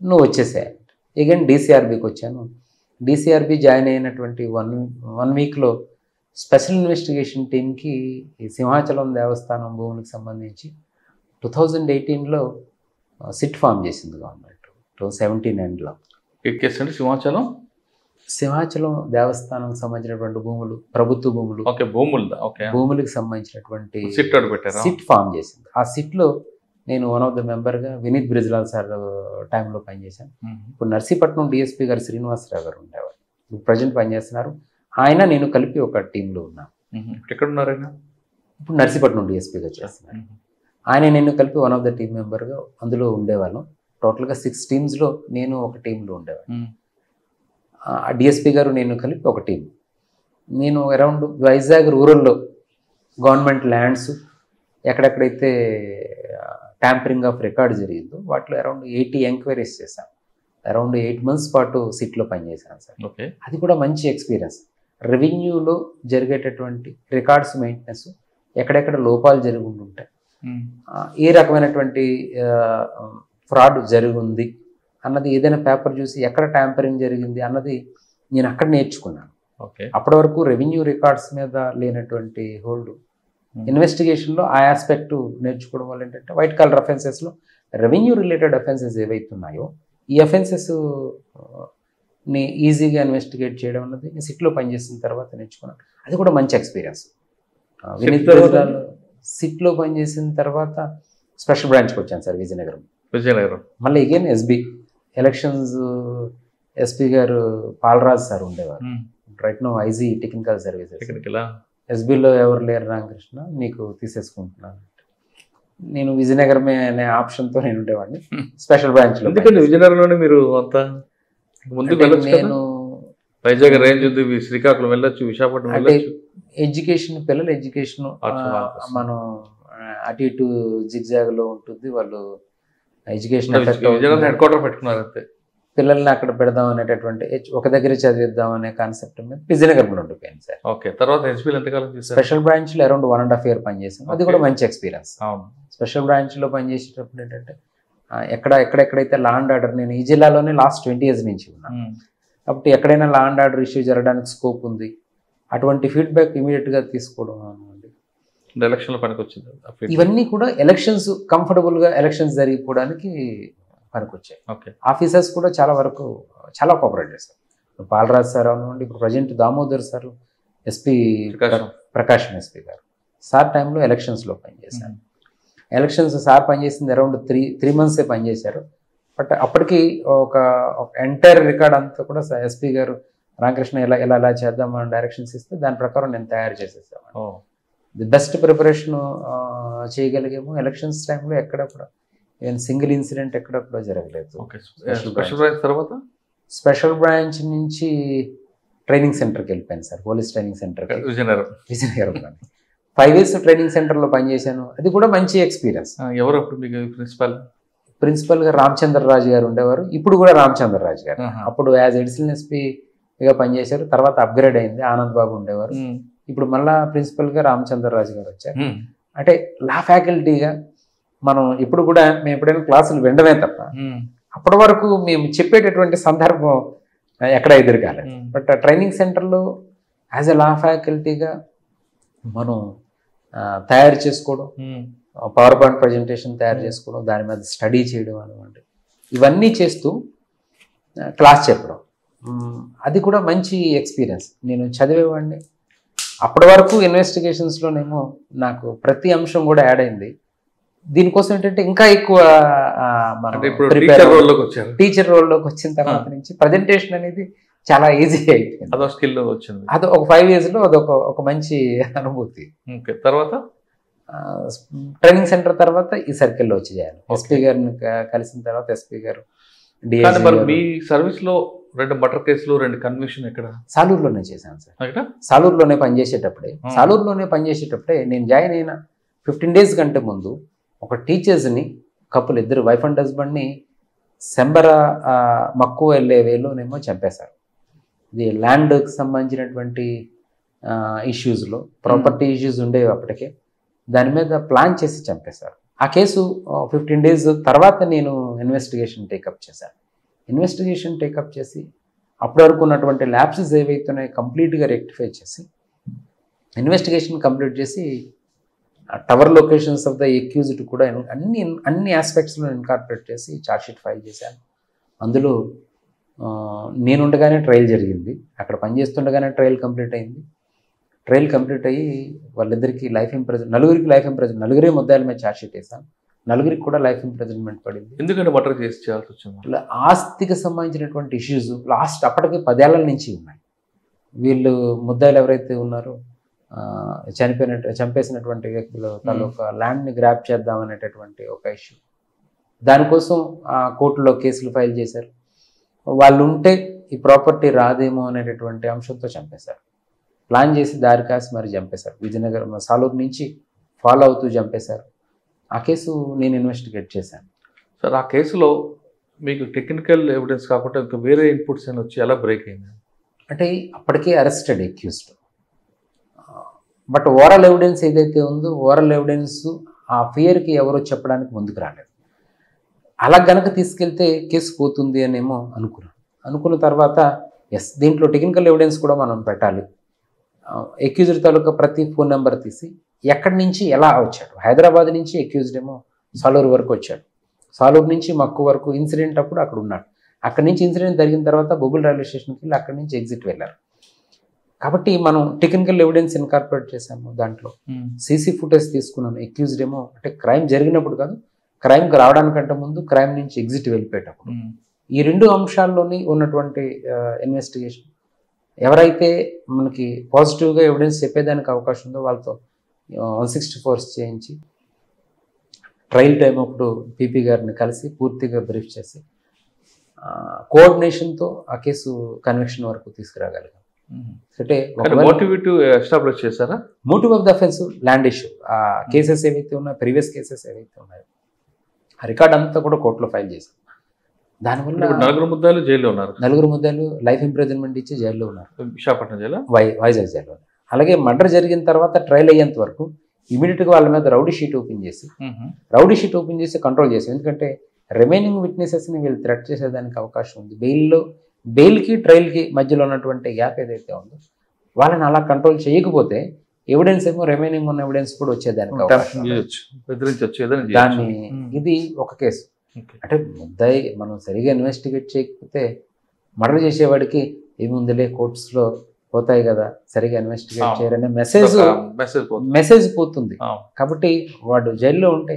నువ్వు వచ్చేసాయి. ఎగైన్ డిసిఆర్బికి వచ్చాను. డిసిఆర్బి జాయిన్ అయినటువంటి వన్ వీక్లో స్పెషల్ ఇన్వెస్టిగేషన్ టీంకి ఈ సింహాచలం దేవస్థానం భూములకు సంబంధించి 2018లో సిట్ ఫామ్ చేసింది గవర్నమెంట్. 2017 సింహాచలం దేవస్థానంకి సంబంధించినటువంటి భూములు, ప్రభుత్వ భూములు, భూములకు సంబంధించినటువంటి సిట్ ఫామ్ చేసింది. ఆ సిట్లో నేను వన్ ఆఫ్ ద మెంబర్గా వినీత్ బ్రిజ్లాల్ సార్ టైంలో పనిచేశాను. ఇప్పుడు నర్సీపట్నం డిఎస్పీ గారు శ్రీనివాసరావు గారు ఉండేవారు, ఇప్పుడు ప్రజెంట్ పనిచేస్తున్నారు. ఆయన నేను కలిపి ఒక టీంలో ఉన్నాను. ఎక్కడున్నారు ఆయన? ఇప్పుడు నర్సీపట్నం డిఎస్పీగా చేస్తున్నారు. ఆయన నేను కలిపి వన్ ఆఫ్ ద టీం మెంబర్గా అందులో ఉండేవాళ్ళం. టోటల్గా 6 టీమ్స్లో నేను ఒక టీంలో ఉండేవాడిని. డిఎస్పీ గారు నేను కలిపి ఒక టీం. నేను అరౌండ్ వైజాగ్ రూరల్లో గవర్నమెంట్ ల్యాండ్స్ ఎక్కడెక్కడైతే ట్యాంపరింగ్ ఆఫ్ రికార్డ్ జరిగిందో వాటిలో అరౌండ్ 80 ఎంక్వైరీస్ చేశాను. అరౌండ్ 8 months పాటు సిట్లో పనిచేశాను సార్. ఓకే. అది కూడా మంచి ఎక్స్పీరియన్స్. రెవెన్యూలో జరిగేటటువంటి రికార్డ్స్ మెయింటెనెన్స్ ఎక్కడెక్కడ లోపాలు జరిగి ఉంటుంటాయి, ఏ రకమైనటువంటి ఫ్రాడ్ జరిగింది అన్నది ఏదైనా పేపర్ చూసి ఎక్కడ ట్యాంపరింగ్ జరిగింది అన్నది నేను అక్కడ నేర్చుకున్నాను. ఓకే. అప్పటి వరకు రెవెన్యూ రికార్డ్స్ మీద లేనటువంటి హోల్డ్ ఇన్వెస్టిగేషన్లో ఆ ఆస్పెక్ట్ నేర్చుకోవడం వల్ల ఏంటంటే వైట్ కాలర్ అఫెన్సెస్లో రెవెన్యూ రిలేటెడ్ అఫెన్సెస్ ఏవైతున్నాయో ఈ అఫెన్సెస్ ని ఈజీగా ఇన్వెస్టిగేట్ చేయడం అన్నది సిట్లో పనిచేసిన తర్వాత నేర్చుకున్నాను. అది కూడా మంచి ఎక్స్పీరియన్స్. వినీత్ సిట్లో పనిచేసిన తర్వాత స్పెషల్ బ్రాంచ్కి వచ్చాను సార్ విజయనగరం. మళ్ళీ అగైన్ ఎస్బీ ఎలక్షన్స్ ఎస్పీ గారు పాలరాజు సార్ ఉండేవారు. Right now IG technical services. ఎస్బీలో ఎవరు లేరు రామకృష్ణ, నీకు తీసేసుకుంటున్నాను. నేను విజయనగరమే అనే ఆప్షన్తో నేను ఉండేవాడిని స్పెషల్ బ్రాంచ్లో. విజయనగరంలోనే మీరు అంతా ముందుకు వెళ్ళొచ్చు. నేను వైజాగ్ రేంజ్ ఉంది, శ్రీకాకుళం వెళ్ళొచ్చు, విశాఖపట్నం వెళ్ళొచ్చు. ఎడ్యుకేషన్ పిల్లల ఎడ్యుకేషన్ మనం అటు ఇటు జిగ్జాగ్లో ఉంటుంది. వాళ్ళు ఎడ్యుకేషన్ హెడ్ క్వార్టర్ పెట్టుకున్నారు అంతే. పిల్లల్ని అక్కడ పెడదాం అనేటటువంటి ఒక దగ్గర చదివిద్దాం అనే కాన్సెప్ట్ మీద విజయనగరంలో ఉండిపోయింది సార్. ఓకే. తర్వాత ఎస్పీలో ఎంతకాలం చేశారు? స్పెషల్ బ్రాంచ్లో అరౌండ్ 1.5 years పనిచేసాను. అది కూడా మంచి ఎక్స్పీరియన్స్. స్పెషల్ బ్రాంచ్లో పనిచేసేటప్పుడు ఏంటంటే ఎక్కడెక్కడైతే లా అండ్ ఆర్డర్, నేను ఈ జిల్లాలోనే లాస్ట్ 20 years నుంచి ఉన్నాను కాబట్టి ఎక్కడైనా లా అండ్ ఆర్డర్ ఇష్యూ జరగడానికి స్కోప్ ఉంది, అటువంటి ఫీడ్బ్యాక్ ఇమీడియట్గా తీసుకోవడం అండి. ఎలక్షన్లో పనికి వచ్చింది. ఇవన్నీ కూడా ఎలక్షన్స్ కంఫర్టబుల్గా ఎలక్షన్స్ జరిగిపోవడానికి పనికొచ్చాయి. ఓకే. ఆఫీసర్స్ కూడా చాలా వరకు చాలా కోఆపరేట్ చేస్తారు. పాలరాజు సార్ అవనండి, ఇప్పుడు ప్రజెంట్ దామోదర్ సార్ ఎస్పీ ప్రకాశం ఎస్పీ గారు సార్ టైంలో ఎలక్షన్స్లో పనిచేశాను. ఎలక్షన్స్ సార్ పనిచేసింది అరౌండ్ 3 months పనిచేశారు. బట్ అప్పటికి ఒక ఎంటైర్ రికార్డ్ అంతా కూడా ఎస్పీ గారు రామకృష్ణ ఎలా చేద్దామని డైరెక్షన్స్ ఇస్తే దాని ప్రకారం నేను తయారు చేసేసాను. ది బెస్ట్ ప్రిపరేషన్ చేయగలిగేమో. ఎలక్షన్స్ టైంలో ఎక్కడ కూడా ఈవెన్ సింగిల్ ఇన్సిడెంట్ ఎక్కడ కూడా జరగలేదు. స్పెషల్ బ్రాంచ్ నుంచి ట్రైనింగ్ సెంటర్కి వెళ్ళిపోయాను సార్, పోలీస్ ట్రైనింగ్ సెంటర్కి విజయనగరంలో 5 years ట్రైనింగ్ సెంటర్లో పనిచేశాను. అది కూడా మంచి ఎక్స్పీరియన్స్. ఎవరు అప్పుడు మీకు ప్రిన్సిపల్గా రామచంద్రరాజు గారు ఉండేవారు. ఇప్పుడు కూడా రామచంద్రరాజు గారు. అప్పుడు యాజ్ ఎడిషనల్ ఎస్పీగా పనిచేశారు. తర్వాత అప్గ్రేడ్ అయింది, ఆనంద్ బాబు ఉండేవారు. ఇప్పుడు మళ్ళా ప్రిన్సిపల్గా రామచంద్రరాజు గారు వచ్చారు. అంటే లా ఫ్యాకల్టీగా మనం ఇప్పుడు కూడా మేము ఎప్పుడైనా క్లాసులు వినడమే తప్ప అప్పటి వరకు మేము చెప్పేటటువంటి సందర్భం ఎక్కడ ఎదురుకాలేదు. బట్ ట్రైనింగ్ సెంటర్లో యాజ్ ఎ లా ఫ్యాకల్టీగా మనం తయారు చేసుకోవడం, పవర్ పాయింట్ ప్రజెంటేషన్ తయారు చేసుకోవడం, దాని మీద స్టడీ చేయడం అనమాట, ఇవన్నీ చేస్తూ క్లాస్ చెప్పడం, అది కూడా మంచి ఎక్స్పీరియన్స్. నేను చదివేవాడిని. అప్పటి వరకు ఇన్వెస్టిగేషన్స్లోనేమో నాకు ప్రతి అంశం కూడా యాడ్ అయింది. దీనికోసం ఏంటంటే ఇంకా ఎక్కువ టీచర్ రోల్లోకి వచ్చిన తర్వాత నుంచి ప్రజెంటేషన్ అనేది చాలా ఈజీ అయిపోయింది. అదో స్కిల్ వచ్చింది. అది ఒక 5 years అదొక మంచి అనుభూతి. తర్వాత ట్రైనింగ్ సెంటర్ తర్వాత ఈ సర్కిల్లో వచ్చి చేయాలి. ఎస్పీ గారిని కలిసిన తర్వాత ఎస్పీ గారు మీ సర్వీస్ లో 2 మర్డర్ కేసులు 2 కన్విక్షన్ ఎక్కడ? సాలూరులోనే చేశాను సార్. సాలూరులోనే పనిచేసేటప్పుడే నేను జాయిన్ అయిన 15 days కంటే ముందు ఒక టీచర్స్ని కప్పులు, ఇద్దరు వైఫ్ అండ్ హస్బెండ్ని సెంబర మక్కువ వెళ్ళే వేలోనేమో చంపేశారు. ఇది ల్యాండ్కి సంబంధించినటువంటి ఇష్యూస్లో ప్రాపర్టీ ఇష్యూస్ ఉండేవి అప్పటికే. దాని మీద ప్లాన్ చేసి చంపేశారు. ఆ కేసు 15 days తర్వాత నేను ఇన్వెస్టిగేషన్ టేకప్ చేసి అప్పటి వరకు ఉన్నటువంటి ల్యాబ్సెస్ ఏవైతున్నాయో కంప్లీట్గా రెక్టిఫై చేసి ఇన్వెస్టిగేషన్ కంప్లీట్ చేసి tower locations of the accused కూడా అన్ని ఆస్పెక్ట్స్లో ఇన్కార్పొరేట్ చేసి ఛార్జ్షీట్ ఫైల్ చేశాను. అందులో నేనుండగానే ట్రయల్ జరిగింది. అక్కడ పనిచేస్తుండగానే ట్రయల్ కంప్లీట్ అయ్యి వాళ్ళిద్దరికి లైఫ్ ఇంప్రిజన్, నలుగురికి లైఫ్ ఇంప్రిజన్, నలుగురే ముద్దాయిల మీద ఛార్జ్షీట్ వేశాను. నలుగురికి కూడా లైఫ్ ఇంప్రిజన్మెంట్ పడింది. ఎందుకంటే మర్డర్ చేసి చేయాల్సి వచ్చింది. ఆస్తికి సంబంధించినటువంటి ఇష్యూస్ అప్పటికి 10 ఏళ్ల నుంచి ఉన్నాయి. వీళ్ళు ముద్దాయిలు ఎవరైతే ఉన్నారో చంపేసినటువంటి వ్యక్తుల తాలూకా ల్యాండ్ని గ్రాప్ చేద్దామనేటటువంటి ఒక ఇష్యూ. దానికోసం కోర్టులో కేసులు ఫైల్ చేశారు. వాళ్ళు ఉంటే ఈ ప్రాపర్టీ రాదేమో అనేటటువంటి అంశంతో చంపేశారు. ప్లాన్ చేసి దారి కాసి మరి చంపేశారు. విజయనగరం సాలూరు నుంచి ఫాలో అవుతూ చంపేశారు. ఆ కేసు నేను ఇన్వెస్టిగేట్ చేశాను. సార్ ఆ కేసులో మీకు టెక్నికల్ ఎవిడెన్స్ కాకుండా ఇంకా వేరే ఇన్పుట్స్ అని వచ్చి ఎలా బ్రేక్ అయింది? అంటే అప్పటికే arrested accused, but oral evidence ఏదైతే ఉందో ఓరల్ ఎవిడెన్స్ ఆ ఫియర్కి ఎవరో చెప్పడానికి ముందుకు రాలేదు. అలా గనక తీసుకెళ్తే కేసు పోతుంది అనేమో అనుకున్న తర్వాత ఎస్ దీంట్లో టెక్నికల్ ఎవిడెన్స్ కూడా మనం పెట్టాలి. అక్యూజ్డ్ తాలూకా ప్రతి ఫోన్ నెంబర్ తీసి ఎక్కడి నుంచి ఎలా వచ్చాడు, హైదరాబాద్ నుంచి అక్యూజ్డ్ ఏమో సాలూరు వరకు వచ్చాడు, సాలూరు నుంచి మక్కు వరకు ఇన్సిడెంట్ అప్పుడు అక్కడ ఉన్నాడు, అక్కడి నుంచి ఇన్సిడెంట్ జరిగిన తర్వాత బొబ్బుల్ రైల్వే స్టేషన్కి వెళ్ళి అక్కడి నుంచి ఎగ్జిట్ వెళ్ళారు. కాబట్టి మనం టెక్నికల్ ఎవిడెన్స్ ఇన్కార్పొరేట్ చేశాము. దాంట్లో సీసీ ఫుటేజ్ తీసుకున్నాను. అక్యూజ్డ్ ఏమో అంటే క్రైమ్ జరిగినప్పుడు కాదు, క్రైమ్కి రావడానికంటే ముందు, క్రైమ్ నుంచి ఎగ్జిట్ వెళ్ళిపోయేటప్పుడు. ఈ రెండు అంశాల్లోని ఉన్నటువంటి ఇన్వెస్టిగేషన్ ఎవరైతే మనకి పాజిటివ్గా ఎవిడెన్స్ చెప్పేదానికి అవకాశం ఉందో వాళ్ళతో 164 చేయించి ట్రయల్ టైం అప్పుడు పీపీ గారిని కలిసి పూర్తిగా బ్రీఫ్ చేసి కోఆర్డినేషన్తో ఆ కేసు కన్విక్షన్ వరకు తీసుకురాగలిగాం. అంటే ఎస్టాబ్లిష్ చేశారా? Motive of the offence land issue. ఆ కేసెస్ ఏవైతే ఉన్నాయో, ప్రీవియస్ కేసెస్ ఏవైతే ఉన్నాయో ఆ రికార్డ్ అంతా కూడా కోర్టులో ఫైల్ చేశాం. దానివల్ల 4 ముద్దాయిలు జైల్లో ఉన్నారు. 4 ముద్దాయిలు లైఫ్ ఇంప్రిజన్మెంట్ ఇచ్చి జైల్లో ఉన్నారు. విశాఖపట్నం జైలు, వైజాగ్ జైల్లో. అలాగే మర్డర్ జరిగిన తర్వాత ట్రయల్ అయ్యేంత వరకు ఇమీడియట్గా వాళ్ళ మీద రౌడీ షీట్ ఓపెన్ చేసి కంట్రోల్ చేసి, ఎందుకంటే రిమైనింగ్ విట్నెసెస్ని వీళ్ళు థ్రెట్ చేసేదానికి అవకాశం ఉంది. బెయిల్కి ట్రయల్కి మధ్యలో ఉన్నటువంటి గ్యాప్ ఏదైతే ఉందో వాళ్ళని అలా కంట్రోల్ చేయకపోతే ఎవిడెన్స్ ఏమో రిమైనింగ్ ఉన్న ఎవిడెన్స్ కూడా వచ్చేదానికి అవకాశం. దాన్ని ఇది ఒక కేసు. అంటే ముద్దాయి మనం సరిగా ఇన్వెస్టిగేట్ చేయకపోతే మర్డర్ చేసేవాడికి ఏముందిలే కోర్ట్స్లో పోతాయి కదా, సరిగా ఇన్వెస్టిగేట్ చేయరనే మెసేజ్ పోతుంది. కాబట్టి వాడు జైల్లో ఉంటే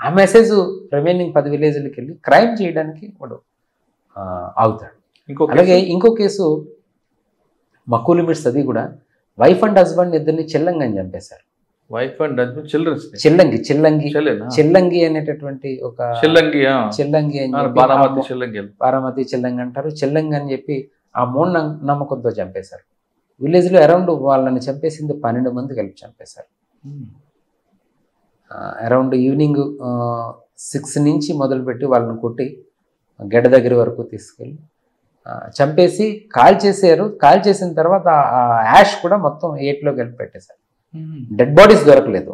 ఆ మెసేజ్ రిమైనింగ్ 10 విలేజ్లకి వెళ్ళి క్రైమ్ చేయడానికి వాడు ఆగుతాడు. అలాగే ఇంకో కేసు మక్కు లిమిట్స్, అది కూడా వైఫ్ అండ్ హస్బెండ్ ఇద్దరిని చిల్లంగి అని చంపేశారు. వైఫ్ అండ్ హస్బెండ్ చిల్లంగి అనేటటువంటి ఒక చిల్లంగి అని బారామతి చిల్లంగి అంటారు. చిల్లంగి అని చెప్పి ఆ మూఢ నమ్మకంతో చంపేశారు. విలేజ్లో అరౌండ్ వాళ్ళని చంపేసింది 12 మంది కలిపి చంపేశారు. అరౌండ్ ఈవినింగ్ 6 నుంచి మొదలుపెట్టి వాళ్ళని కొట్టి గడ్డ దగ్గర వరకు తీసుకెళ్ళి చంపేసి కాల్చేసారు. కాల్చేసిన తర్వాత ఆ యాష్ కూడా మొత్తం 8లో కలిపి పెట్టేశారు. డెడ్ బాడీస్ దొరకలేదు,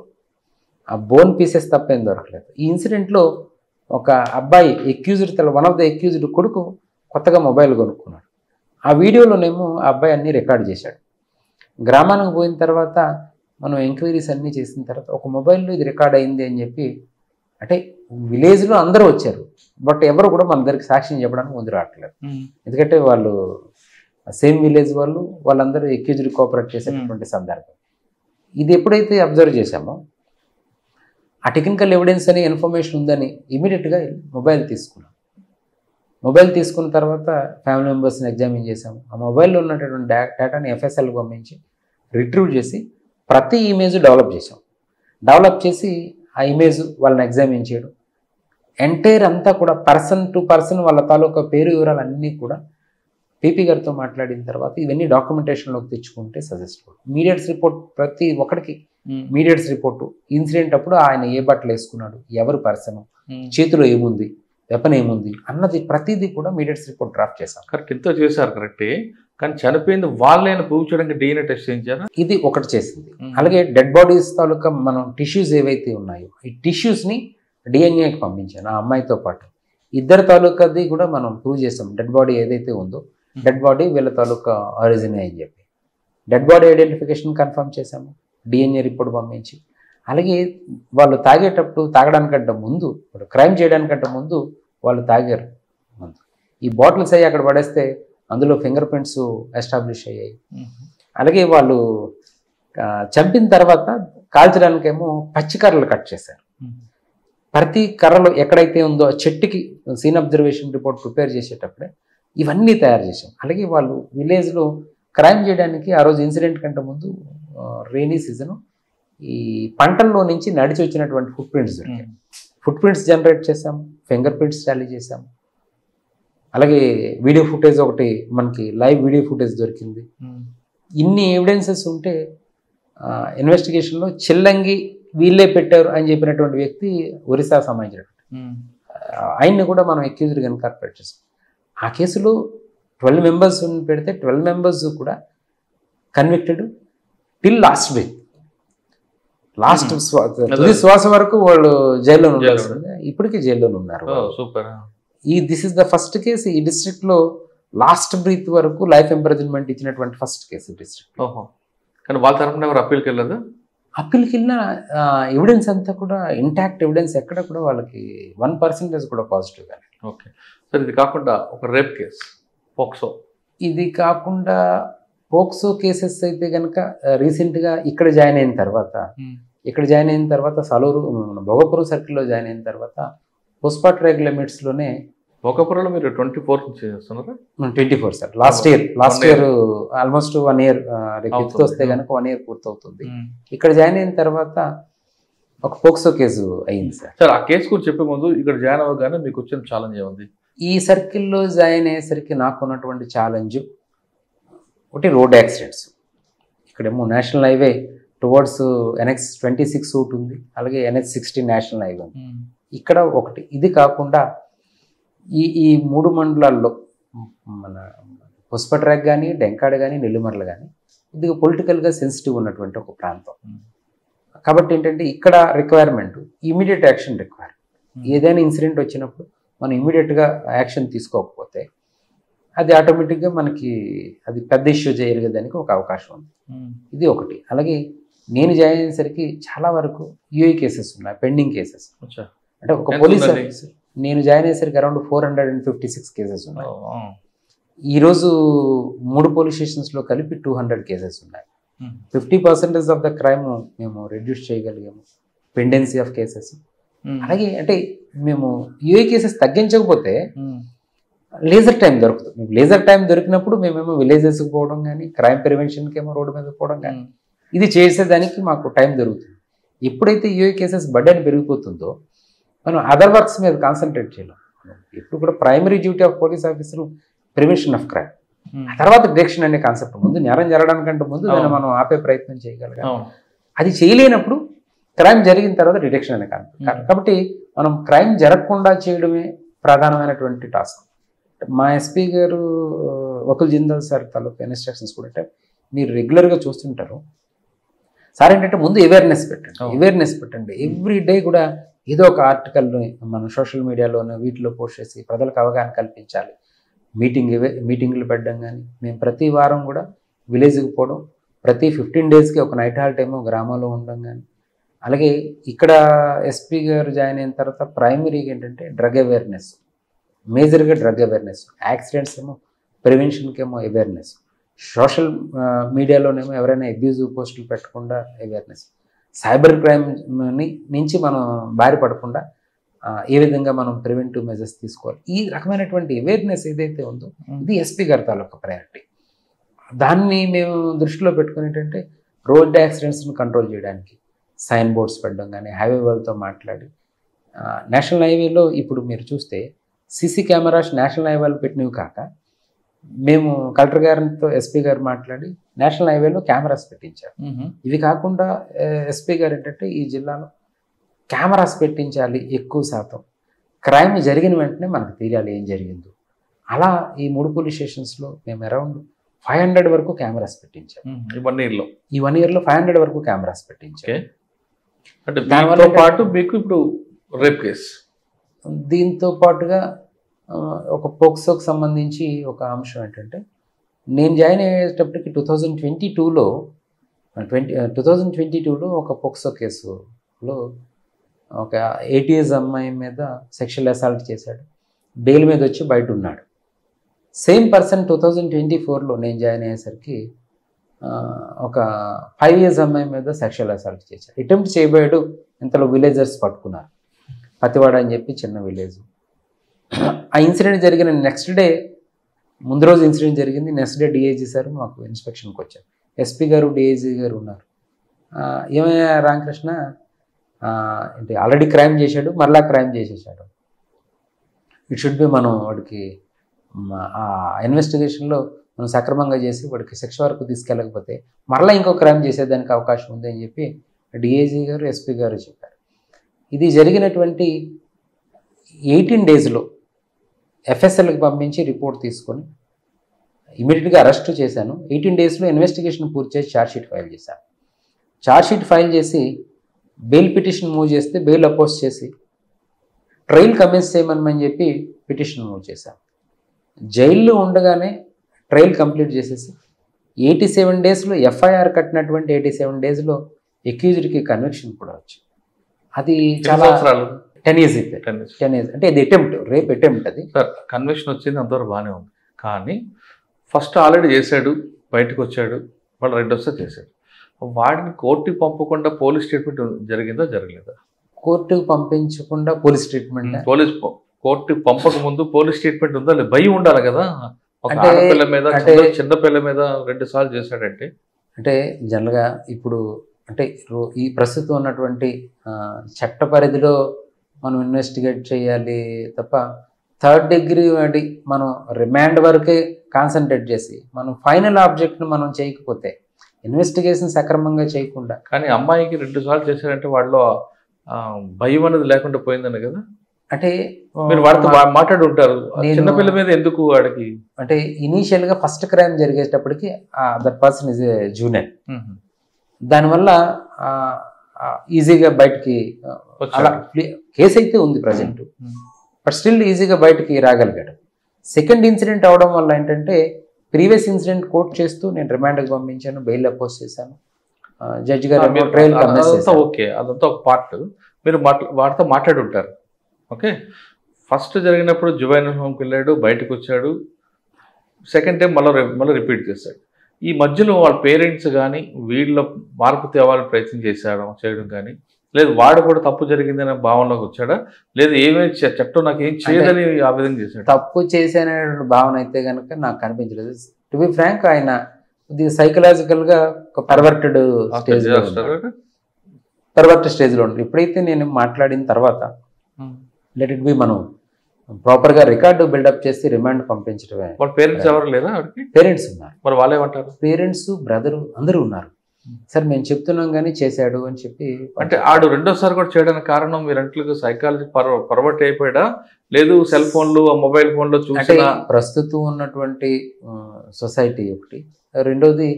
ఆ బోన్ పీసెస్ తప్పేం దొరకలేదు. ఈ ఇన్సిడెంట్లో ఒక అబ్బాయి accused, one of the accused కొడుకు కొత్తగా మొబైల్ కొనుక్కున్నాడు. ఆ వీడియోలోనేమో ఆ అబ్బాయి అన్నీ రికార్డ్ చేశాడు. గ్రామానికి పోయిన తర్వాత మనం ఎంక్వైరీస్ అన్నీ చేసిన తర్వాత ఒక మొబైల్లో ఇది రికార్డ్ అయింది అని చెప్పి, అంటే విలేజ్లో అందరూ వచ్చారు, బట్ ఎవరు కూడా మన దగ్గరికి సాక్ష్యం చెప్పడానికి ముందు రావట్లేదు. ఎందుకంటే వాళ్ళు సేమ్ విలేజ్ వాళ్ళందరూ అక్యూజ్డ్ కోఆపరేట్ చేసేటటువంటి సందర్భం. ఇది ఎప్పుడైతే అబ్జర్వ్ చేశామో ఆ టెక్నికల్ ఎవిడెన్స్ అనే ఇన్ఫర్మేషన్ ఉందని ఇమీడియట్గా మొబైల్ తీసుకున్నాం. మొబైల్ తీసుకున్న తర్వాత ఫ్యామిలీ మెంబర్స్ని ఎగ్జామిన్ చేసాము. ఆ మొబైల్లో ఉన్నటువంటి డేటాని FSLకి పంపించి రిట్రీవ్ చేసి ప్రతి ఇమేజ్ డెవలప్ చేసి ఆ ఇమేజ్ వాళ్ళని ఎగ్జామిన్ చేయడం, ఎంటైర్ అంతా కూడా పర్సన్ టు పర్సన్ వాళ్ళ తాలూకా పేరు వివరాలు అన్నీ కూడా పీపీ గారితో మాట్లాడిన తర్వాత ఇవన్నీ డాక్యుమెంటేషన్లోకి తెచ్చుకుంటే సజెస్టబుల్. మీడియట్స్ రిపోర్ట్ ప్రతి ఒక్కడికి మీడియట్స్ రిపోర్టు, ఇన్సిడెంట్ అప్పుడు ఆయన ఏ బట్టలు వేసుకున్నాడు, ఎవరు పర్సన్, చేతిలో ఏముంది, వెపన్ ఏముంది అన్నది ప్రతిదీ కూడా మీడియట్స్ రిపోర్ట్ డ్రాఫ్ట్ చేశాం. కరెక్ట్, ఎంతో చేశారు కరెక్టే. కానీ చనిపోయింది వాళ్ళైనా ప్రూవ్ చేయడానికి DNA టెస్ట్ చేయించారా? ఇది ఒకటి చేసింది. అలాగే డెడ్ బాడీస్ తాలూకా మనం టిష్యూస్ ఏవైతే ఉన్నాయో ఈ టిష్యూస్ని DNAకి పంపించాను ఆ అమ్మాయితో పాటు. ఇద్దరు తాలూకాది కూడా మనం ప్రూవ్ చేసాం. డెడ్ బాడీ ఏదైతే ఉందో డెడ్ బాడీ వీళ్ళ తాలూకా ఆరిజిన్ అని చెప్పి డెడ్ బాడీ ఐడెంటిఫికేషన్ కన్ఫర్మ్ చేసాము, DNA రిపోర్ట్ పంపించి. అలాగే వాళ్ళు తాగడానికంటే ముందు, క్రైమ్ చేయడానికంటే ముందు వాళ్ళు తాగారు. ఈ బాటిల్స్ అయ్యి అక్కడ పడేస్తే అందులో ఫింగర్ ప్రింట్స్ ఎస్టాబ్లిష్ అయ్యాయి. అలాగే వాళ్ళు చంపిన తర్వాత కాల్చడానికేమో పచ్చి కర్రలు కట్ చేశారు. ప్రతి కర్రలో ఎక్కడైతే ఉందో చెట్టుకి సీన్ అబ్జర్వేషన్ రిపోర్ట్ ప్రిపేర్ చేసేటప్పుడే ఇవన్నీ తయారు చేశాం. అలాగే వాళ్ళు విలేజ్లో క్రైమ్ చేయడానికి ఆ రోజు ఇన్సిడెంట్ కంటే ముందు రెయినీ సీజను ఈ పంటల్లో నుంచి నడిచి వచ్చినటువంటి ఫుట్ ప్రింట్స్ దొరికాయి. ఫుట్ ప్రింట్స్ జనరేట్ చేసాము, ఫింగర్ ప్రింట్స్ టాలీ చేసాము. అలాగే వీడియో ఫుటేజ్ ఒకటి మనకి లైవ్ వీడియో ఫుటేజ్ దొరికింది. ఇన్ని ఎవిడెన్సెస్ ఉంటే ఇన్వెస్టిగేషన్లో చిల్లంగి వీళ్ళే పెట్టారు అని చెప్పినటువంటి వ్యక్తి ఒరిస్సా సంబంధించినటువంటి ఆయన్ని కూడా మనం అక్యూజ్డ్ కనుక కార్పొరేట్ చేస్తాం. ఆ కేసులో 12 మెంబర్స్ పెడితే 12 మెంబర్స్ కూడా convicted till last break, last తుది శ్వాస వరకు వాళ్ళు జైల్లో ఉండాల్సింది. ఇప్పటికీ జైల్లోనే ఉన్నారు. This is the first case ఈ డిస్ట్రిక్ట్లో లాస్ట్ బ్రీత్ వరకు లైఫ్ ఇంప్రిజన్మెంట్ ఇచ్చినటువంటి ఫస్ట్ కేసు డిస్ట్రిక్ట్. కానీ వాళ్ళ తరఫున ఎవరు అప్పీల్కి వెళ్ళదు? అప్పీల్కి వెళ్ళిన ఎవిడెన్స్ అంతా కూడా ఇంటాక్ట్ ఎవిడెన్స్, ఎక్కడ కూడా వాళ్ళకి 1% కూడా పాజిటివ్ కానీ. ఓకే సార్, ఇది కాకుండా ఒక రేప్ కేసు పోక్సో, ఇది కాకుండా పోక్సో కేసెస్ అయితే కనుక రీసెంట్గా ఇక్కడ జాయిన్ అయిన తర్వాత సలూరు భోగపురం సర్కిల్లో జాయిన్ అయిన తర్వాత పోస్పాట్ రేగ్ లిమిట్స్లోనే భోగపురంలో మీరు 24 చేస్తున్నారా? 24 sir. Last year almost 1 year రేపు వస్తే కనుక 1 year పూర్తవుతుంది. ఇక్కడ జాయిన్ అయిన తర్వాత ఒక పోక్సో కేసు అయింది సార్. సార్, ఆ కేసు గురించి చెప్పే ముందు ఇక్కడ జాయిన్ అవ్వగానే మీకు వచ్చిన ఛాలెంజ్ ఏముంది? ఈ సర్కిల్లో జాయిన్ అయ్యేసరికి నాకు ఉన్నటువంటి ఛాలెంజ్ ఒకటి రోడ్ యాక్సిడెంట్స్. ఇక్కడేమో నేషనల్ హైవే టువర్డ్స్ NH26 ఒకటి ఉంది, అలాగే NH60 నేషనల్ హైవే ఉంది. ఇక్కడ ఒకటి. ఇది కాకుండా ఈ 3 మండలాల్లో మన పుష్పట్రాక్ కానీ, డెంకాడ కానీ, నెల్లిమర్ల కానీ ఇది పొలిటికల్గా సెన్సిటివ్ ఉన్నటువంటి ఒక ప్రాంతం. కాబట్టి ఏంటంటే ఇక్కడ రిక్వైర్మెంట్ ఇమీడియట్ యాక్షన్ రిక్వైర్. ఏదైనా ఇన్సిడెంట్ వచ్చినప్పుడు మనం ఇమీడియట్గా యాక్షన్ తీసుకోకపోతే అది ఆటోమేటిక్గా మనకి అది పెద్ద ఇష్యూ చేయగలిగేదానికి ఒక అవకాశం ఉంది. ఇది ఒకటి. అలాగే నేను జాయిన్ అయ్యేసరికి చాలా వరకు యూఏ కేసెస్ ఉన్నాయి, పెండింగ్ కేసెస్. అంటే ఒక పోలీస్ ఆఫీసర్ నేను జాయిన్ అయ్యేసరికి అరౌండ్ 456 కేసెస్ ఉన్నాయి. ఈరోజు 3 పోలీస్ స్టేషన్స్లో కలిపి 200 కేసెస్ ఉన్నాయి. 50% ఆఫ్ ద క్రైమ్ మేము రెడ్యూస్ చేయగలిగాము, పెండెన్సీ ఆఫ్ కేసెస్. అలాగే అంటే మేము యూఏ కేసెస్ తగ్గించకపోతే లేజర్ టైం దొరుకుతుంది. లేజర్ టైం దొరికినప్పుడు మేమేమో విలేజెస్కి పోవడం కానీ, క్రైమ్ ప్రివెన్షన్కి ఏమో రోడ్డు మీద పోవడం కానీ ఇది చేసేదానికి మాకు టైం దొరుకుతుంది. ఎప్పుడైతే యూఏ కేసెస్ బర్డెన్ పెరిగిపోతుందో మనం అదర్ వర్క్స్ మీద కాన్సన్ట్రేట్ చేయలేం. ఎప్పుడు కూడా primary duty of police officer prevention of crime, ఆ తర్వాత డిటెక్షన్ అనే కాన్సెప్ట్. ముందు నేరం జరగడానికంటే ముందు దాన్ని మనం ఆపే ప్రయత్నం చేయగలగాలి. అది చేయలేనప్పుడు క్రైమ్ జరిగిన తర్వాత డిటెక్షన్ అనే కాన్సెప్ట్. కాబట్టి మనం క్రైమ్ జరగకుండా చేయడమే ప్రధానమైనటువంటి టాస్క్. మా ఎస్పీ గారు వకుల్ జిందాల్ సార్ తాలూకా ఇన్స్ట్రక్షన్స్ కూడా అంటే మీరు రెగ్యులర్గా చూస్తుంటారు సార్. ఏంటంటే ముందు అవేర్నెస్ పెట్టండి. ఎవ్రీ డే కూడా ఏదో ఒక ఆర్టికల్ని మనం సోషల్ మీడియాలోనే వీటిలో పోస్ట్ చేసి ప్రజలకు అవగాహన కల్పించాలి. మీటింగ్లు పెట్టడం కానీ, మేము ప్రతి వారం కూడా విలేజ్కి పోవడం, ప్రతి 15 daysకి ఒక నైట్ హాల్ట్ ఏమో గ్రామంలో ఉండడం కానీ. అలాగే ఇక్కడ ఎస్పీ గారు జాయిన్ అయిన తర్వాత ప్రైమరీగా ఏంటంటే డ్రగ్ అవేర్నెస్, మేజర్గా డ్రగ్ అవేర్నెస్, యాక్సిడెంట్స్ ఏమో ప్రివెన్షన్కి ఏమో అవేర్నెస్, సోషల్ మీడియాలోనేమో ఎవరైనా అబ్యూజివ్ పోస్టులు పెట్టకుండా అవేర్నెస్, సైబర్ క్రైమ్ నుంచి మనం బారి పడకుండా ఏ విధంగా మనం ప్రివెంటివ్ మెజర్స్ తీసుకోవాలి. ఈ రకమైనటువంటి అవేర్నెస్ ఏదైతే ఉందో ఇది ఎస్పీ గారి తాలూకా ప్రయారిటీ. దాన్ని మేము దృష్టిలో పెట్టుకుని ఏంటంటే రోడ్ యాక్సిడెంట్స్ని కంట్రోల్ చేయడానికి సైన్ బోర్డ్స్ పెట్టడం కానీ, హైవే వాళ్ళతో మాట్లాడి నేషనల్ హైవేలో ఇప్పుడు మీరు చూస్తే సీసీ కెమెరాస్ నేషనల్ హైవేలో పెట్టినవి కాక మేము కలెక్టర్ గారితో ఎస్పీ గారు మాట్లాడి నేషనల్ హైవేలో కెమెరాస్ పెట్టించారు. ఇవి కాకుండా ఎస్పీ గారు ఏంటంటే ఈ జిల్లాలో కెమెరాస్ పెట్టించాలి, ఎక్కువ శాతం క్రైమ్ జరిగిన వెంటనే మనకు తెలియాలి ఏం జరిగిందో. అలా ఈ 3 పోలీస్ స్టేషన్స్లో మేము అరౌండ్ 500 వరకు కెమెరాస్ పెట్టించాం. ఈ 1 yearలో 500 వరకు కెమెరాస్ పెట్టించాం. దానితో పాటు మీకు ఇప్పుడు రేప్ కేసు, దీంతో పాటుగా ఒక పోక్సోకి సంబంధించి ఒక అంశం ఏంటంటే నేను జాయిన్ అయ్యేటప్పటికి 2022లో ఒక పోక్సో కేసులో ఒక 8 years అమ్మాయి మీద సెక్షువల్ అసాల్ట్ చేశాడు. బెయిల్ మీద వచ్చి బయట ఉన్నాడు. సేమ్ పర్సన్ 2024లో నేను జాయిన్ అయ్యేసరికి ఒక 5 years అమ్మాయి మీద సెక్షువల్ అసాల్ట్ చేశాడు. అటెంప్ట్ చేయబోయాడు. ఇంతలో విలేజర్స్ పట్టుకున్నారు. పతివాడ అని చెప్పి చిన్న విలేజ్. ఆ ఇన్సిడెంట్ జరిగిన నెక్స్ట్ డే, ముందు రోజు ఇన్సిడెంట్ జరిగింది, నెక్స్ట్ డే డిఐజీ సార్ మాకు ఇన్స్పెక్షన్కి వచ్చారు. ఎస్పీ గారు డిఐజీ గారు ఉన్నారు. ఏమయ్యా రామకృష్ణ, అంటే ఆల్రెడీ క్రైమ్ చేశాడు, మరలా క్రైమ్ చేసేసాడు, ఇట్ షుడ్ బి మనం వాడికి ఆ ఇన్వెస్టిగేషన్లో మనం సక్రమంగా చేసి వాడికి శిక్ష వరకు తీసుకెళ్ళకపోతే మరలా ఇంకో క్రైమ్ చేసేదానికి అవకాశం ఉంది అని చెప్పి డిఐజీ గారు ఎస్పీ గారు చెప్పారు. ఇది జరిగినటువంటి 18 డేస్లో ఎఫ్ఎస్ఎల్కి పంపించి రిపోర్ట్ తీసుకొని ఇమీడియట్గా అరెస్ట్ చేశాను. 18 డేస్లో ఇన్వెస్టిగేషన్ పూర్తి చేసి ఛార్జ్షీట్ ఫైల్ చేశాను. ఛార్జ్షీట్ ఫైల్ చేసి బెయిల్ పిటిషన్ మూవ్ చేస్తే బెయిల్ అపోజ్ చేసి ట్రయల్ కమెన్స్ చేయమని చెప్పి పిటిషన్ మూవ్ చేశాను. జైల్లో ఉండగానే ట్రయల్ కంప్లీట్ చేసేసి 87 డేస్లో ఎఫ్ఐఆర్ కట్టినటువంటి 87 డేస్లో ఎక్యూజ్డ్కి కన్విక్షన్ కూడా వచ్చింది. అది చాలా 10 years అయిపోయింది. 10 years అంటే ఇది అటెంప్ట్, రేప్ అటెంప్ట్. అది సార్ కన్విక్షన్ వచ్చింది, అంతవరకు బాగానే ఉంది. కానీ ఫస్ట్ ఆల్రెడీ చేశాడు, బయటకు వచ్చాడు, వాళ్ళు రెండోసారి చేశాడు. వాడిని కోర్టుకి పంపకుండా పోలీస్ స్టేట్మెంట్ జరిగిందా జరగలేదా? కోర్టుకు పంపించకుండా పోలీస్ ట్రీట్మెంట్, కోర్టుకి పంపక ముందు పోలీస్ స్టేట్మెంట్ ఉందా? లేదు, భయం ఉండాలి కదా. ఒక ఆడపిల్ల మీద, చిన్న పిల్ల మీద 2 సార్లు చేశాడంటే అంటే జనరల్గా ఇప్పుడు అంటే ఈ ప్రస్తుతం ఉన్నటువంటి చట్ట పరిధిలో మనం ఇన్వెస్టిగేట్ చేయాలి తప్ప థర్డ్ డిగ్రీ వాడి మనం రిమాండ్ వరకే కాన్సన్ట్రేట్ చేసి మనం ఫైనల్ ఆబ్జెక్ట్ను మనం చేయకపోతే ఇన్వెస్టిగేషన్ సక్రమంగా చేయకుండా. కానీ అమ్మాయికి 2 సార్లు చేశారంటే వాళ్ళలో భయం అనేది లేకుండా పోయిందని కదా. అంటే మీరు వాడితో మాట్లాడి ఉంటారు, చిన్నపిల్ల మీద ఎందుకు వాడికి? అంటే ఇనీషియల్గా ఫస్ట్ క్రైమ్ జరిగేటప్పటికి that person is a junior, దానివల్ల ఈజీగా బయటికి అలా కేసు అయితే ఉంది ప్రజెంట్, బట్ స్టిల్ ఈజీగా బయటికి రాగలిగాడు. సెకండ్ ఇన్సిడెంట్ అవడం వల్ల ఏంటంటే ప్రీవియస్ ఇన్సిడెంట్ కోర్ట్ చేస్తూ నేను రిమాండ్కి పంపించాను, బెయిల్ అపోజ్ చేశాను. జడ్జి గారు ట్రయల్ ఓకే, అదంతా ఒక పార్ట్. మీరు వాడితో మాట్లాడి ఉంటారు. ఓకే, ఫస్ట్ జరిగినప్పుడు జువైనల్ హోమ్కి వెళ్ళాడు, బయటకు వచ్చాడు. సెకండ్ టైం మళ్ళీ రిపీట్ చేశాడు. ఈ మధ్యలో వాళ్ళ పేరెంట్స్ కానీ వీళ్ళ మార్పు తేవాలని ప్రయత్నం చేయడం కానీ, లేదు వాడు కూడా తప్పు జరిగిందనే భావనలోకి వచ్చాడా, లేదు ఏమేమి చట్టం నాకు ఏం చేయదని ఆ విధంగా చేశాడు? తప్పు చేసేనే భావన అయితే కనుక నాకు కనిపించలేదు. టు బి ఫ్రాంక్, ఆయన ఇది సైకలాజికల్గా ఒక పర్వర్టెడ్ స్టేజ్లో ఉంటుంది. ఎప్పుడైతే నేను మాట్లాడిన తర్వాత లెట్ ఇట్ బి మనం ప్రాపర్గా రికార్డు బిల్డప్ చేసి రిమాండ్ పంపించడమే. వాళ్ళ పేరెంట్స్ ఎవరు లేదా? పేరెంట్స్ ఉన్నారు. మరి వాళ్ళు ఏమంటారు? పేరెంట్స్, బ్రదరు అందరూ ఉన్నారు. సార్ మేము చెప్తున్నాం కానీ చేశాడు అని చెప్పి. అంటే ఆడు రెండోసారి కూడా చేయడానికి కారణం మీరంట్లకు సైకాలజీ పర్వర్ట్ అయిపోయాడా, లేదు సెల్ ఫోన్లు, మొబైల్ ఫోన్లో చూసి? ప్రస్తుతం ఉన్నటువంటి సొసైటీ ఒకటి, రెండోది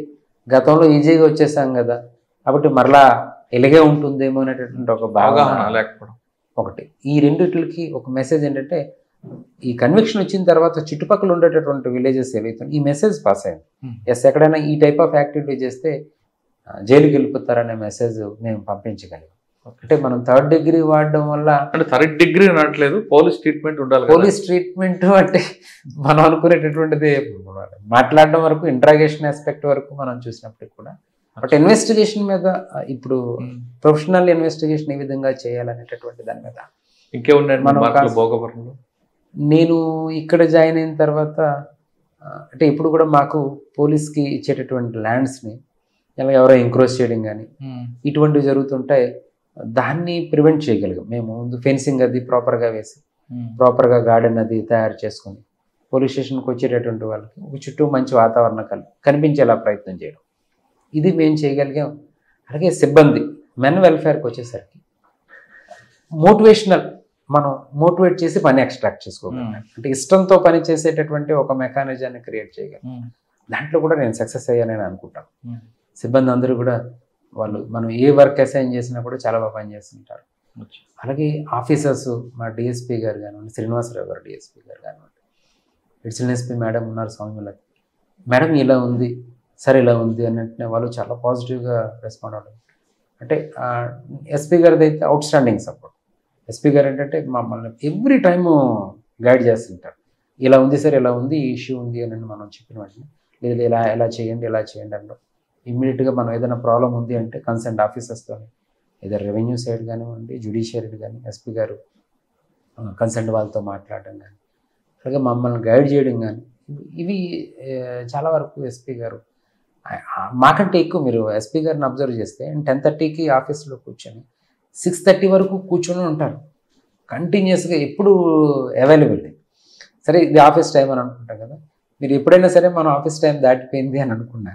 గతంలో ఈజీగా వచ్చేసాం కదా కాబట్టి మరలా ఇలాగే ఉంటుందేమో అనేటటువంటి ఒక అవగాహన లేకపోవడం ఒకటి. ఈ రెండిట్లకి ఒక మెసేజ్ ఏంటంటే, ఈ కన్విక్షన్ వచ్చిన తర్వాత చుట్టుపక్కల ఉండేటటువంటి విలేజెస్ ఏవైతే ఈ మెసేజ్ పాస్ అయింది. ఎస్, ఎక్కడైనా ఈ టైప్ ఆఫ్ యాక్టివిటీ చేస్తే జైలుకి వెళ్ళిపోతారనే మెసేజ్ మేము పంపించగలిగాం. అంటే మనం థర్డ్ డిగ్రీ వాడడం వల్ల, అంటే థర్డ్ డిగ్రీ అనట్లేదు, పోలీస్ ట్రీట్మెంట్ ఉండాలి. పోలీస్ ట్రీట్మెంట్ అంటే మనం అనుకునేటటువంటిది మాట్లాడడం వరకు, ఇంట్రాగేషన్ ఆస్పెక్ట్ వరకు మనం చూసినప్పటికి కూడా, బట్ ఇన్వెస్టిగేషన్ మీద ఇప్పుడు ప్రొఫెషనల్ ఇన్వెస్టిగేషన్ ఏ విధంగా చేయాలనేటటువంటి దాని మీద భోగపురంలో నేను ఇక్కడ జాయిన్ అయిన తర్వాత అంటే ఇప్పుడు కూడా మాకు పోలీస్కి ఇచ్చేటటువంటి ల్యాండ్స్ని ఎవరో ఎంక్రోచ్ చేయడం కానీ ఇటువంటివి జరుగుతుంటే దాన్ని ప్రివెంట్ చేయగలిగాం. మేము ముందు ఫెన్సింగ్ అది ప్రాపర్గా వేసి, ప్రాపర్గా గార్డెన్ అది తయారు చేసుకుని పోలీస్ స్టేషన్కి వచ్చేటటువంటి వాళ్ళకి ఒక చుట్టూ మంచి వాతావరణం కనిపించేలా ప్రయత్నం చేయడం, ఇది మేము చేయగలిగాం. అలాగే సిబ్బంది మెన్ వెల్ఫేర్కి వచ్చేసరికి మోటివేషనల్, మనం మోటివేట్ చేసి పని ఎక్స్ట్రాక్ట్ చేసుకోగలం. అంటే ఇష్టంతో పని చేసేటటువంటి ఒక మెకానిజాన్ని క్రియేట్ చేయగలం. దాంట్లో కూడా నేను సక్సెస్ అయ్యానని అనుకుంటాను. సిబ్బంది అందరూ కూడా వాళ్ళు మనం ఏ వర్క్ అసైన్ చేసినా కూడా చాలా బాగా పనిచేస్తుంటారు. అలాగే ఆఫీసర్స్, మా డిఎస్పీ గారు కానివ్వండి, శ్రీనివాసరావు గారు డిఎస్పీ గారు కానివ్వండి, ఎడిషనల్ ఎస్పీ మేడం ఉన్నారు స్వామిల మేడం, ఇలా ఉంది సరే ఇలా ఉంది అన్నట్టునే వాళ్ళు చాలా పాజిటివ్గా రెస్పాండ్ అవ్వడం. అంటే ఎస్పీ గారిది అయితే అవుట్ స్టాండింగ్ సపోర్ట్. ఎస్పీ గారు ఏంటంటే మమ్మల్ని ఎవ్రీ టైము గైడ్ చేస్తుంటారు. ఇలా ఉంది సార్, ఇలా ఉంది, ఈ ఇష్యూ ఉంది అని మనం చెప్పిన వెంటనే, లేదు ఎలా చేయండి అంటే ఇమ్మీడియట్గా మనం ఏదైనా ప్రాబ్లం ఉంది అంటే కన్సర్న్ ఆఫీసర్స్తో, ఏదో రెవెన్యూ సైడ్ కానివ్వండి, జ్యుడిషియరీ కానీ, ఎస్పీ గారు కన్సర్న్ వాళ్ళతో మాట్లాడడం కానీ, అలాగే మమ్మల్ని గైడ్ చేయడం కానీ, ఇవి చాలా వరకు ఎస్పీ గారు మాకంటే ఎక్కువ. మీరు ఎస్పీ గారిని అబ్జర్వ్ చేస్తే 10:30కి ఆఫీస్లో కూర్చొని 6:30 వరకు కూర్చొని ఉంటారు కంటిన్యూస్గా, ఎప్పుడు అవైలబుల్. సరే ఇది ఆఫీస్ టైం అని అనుకుంటాం కదా, మీరు ఎప్పుడైనా సరే మనం ఆఫీస్ టైం దాటిపోయింది అని అనుకున్నా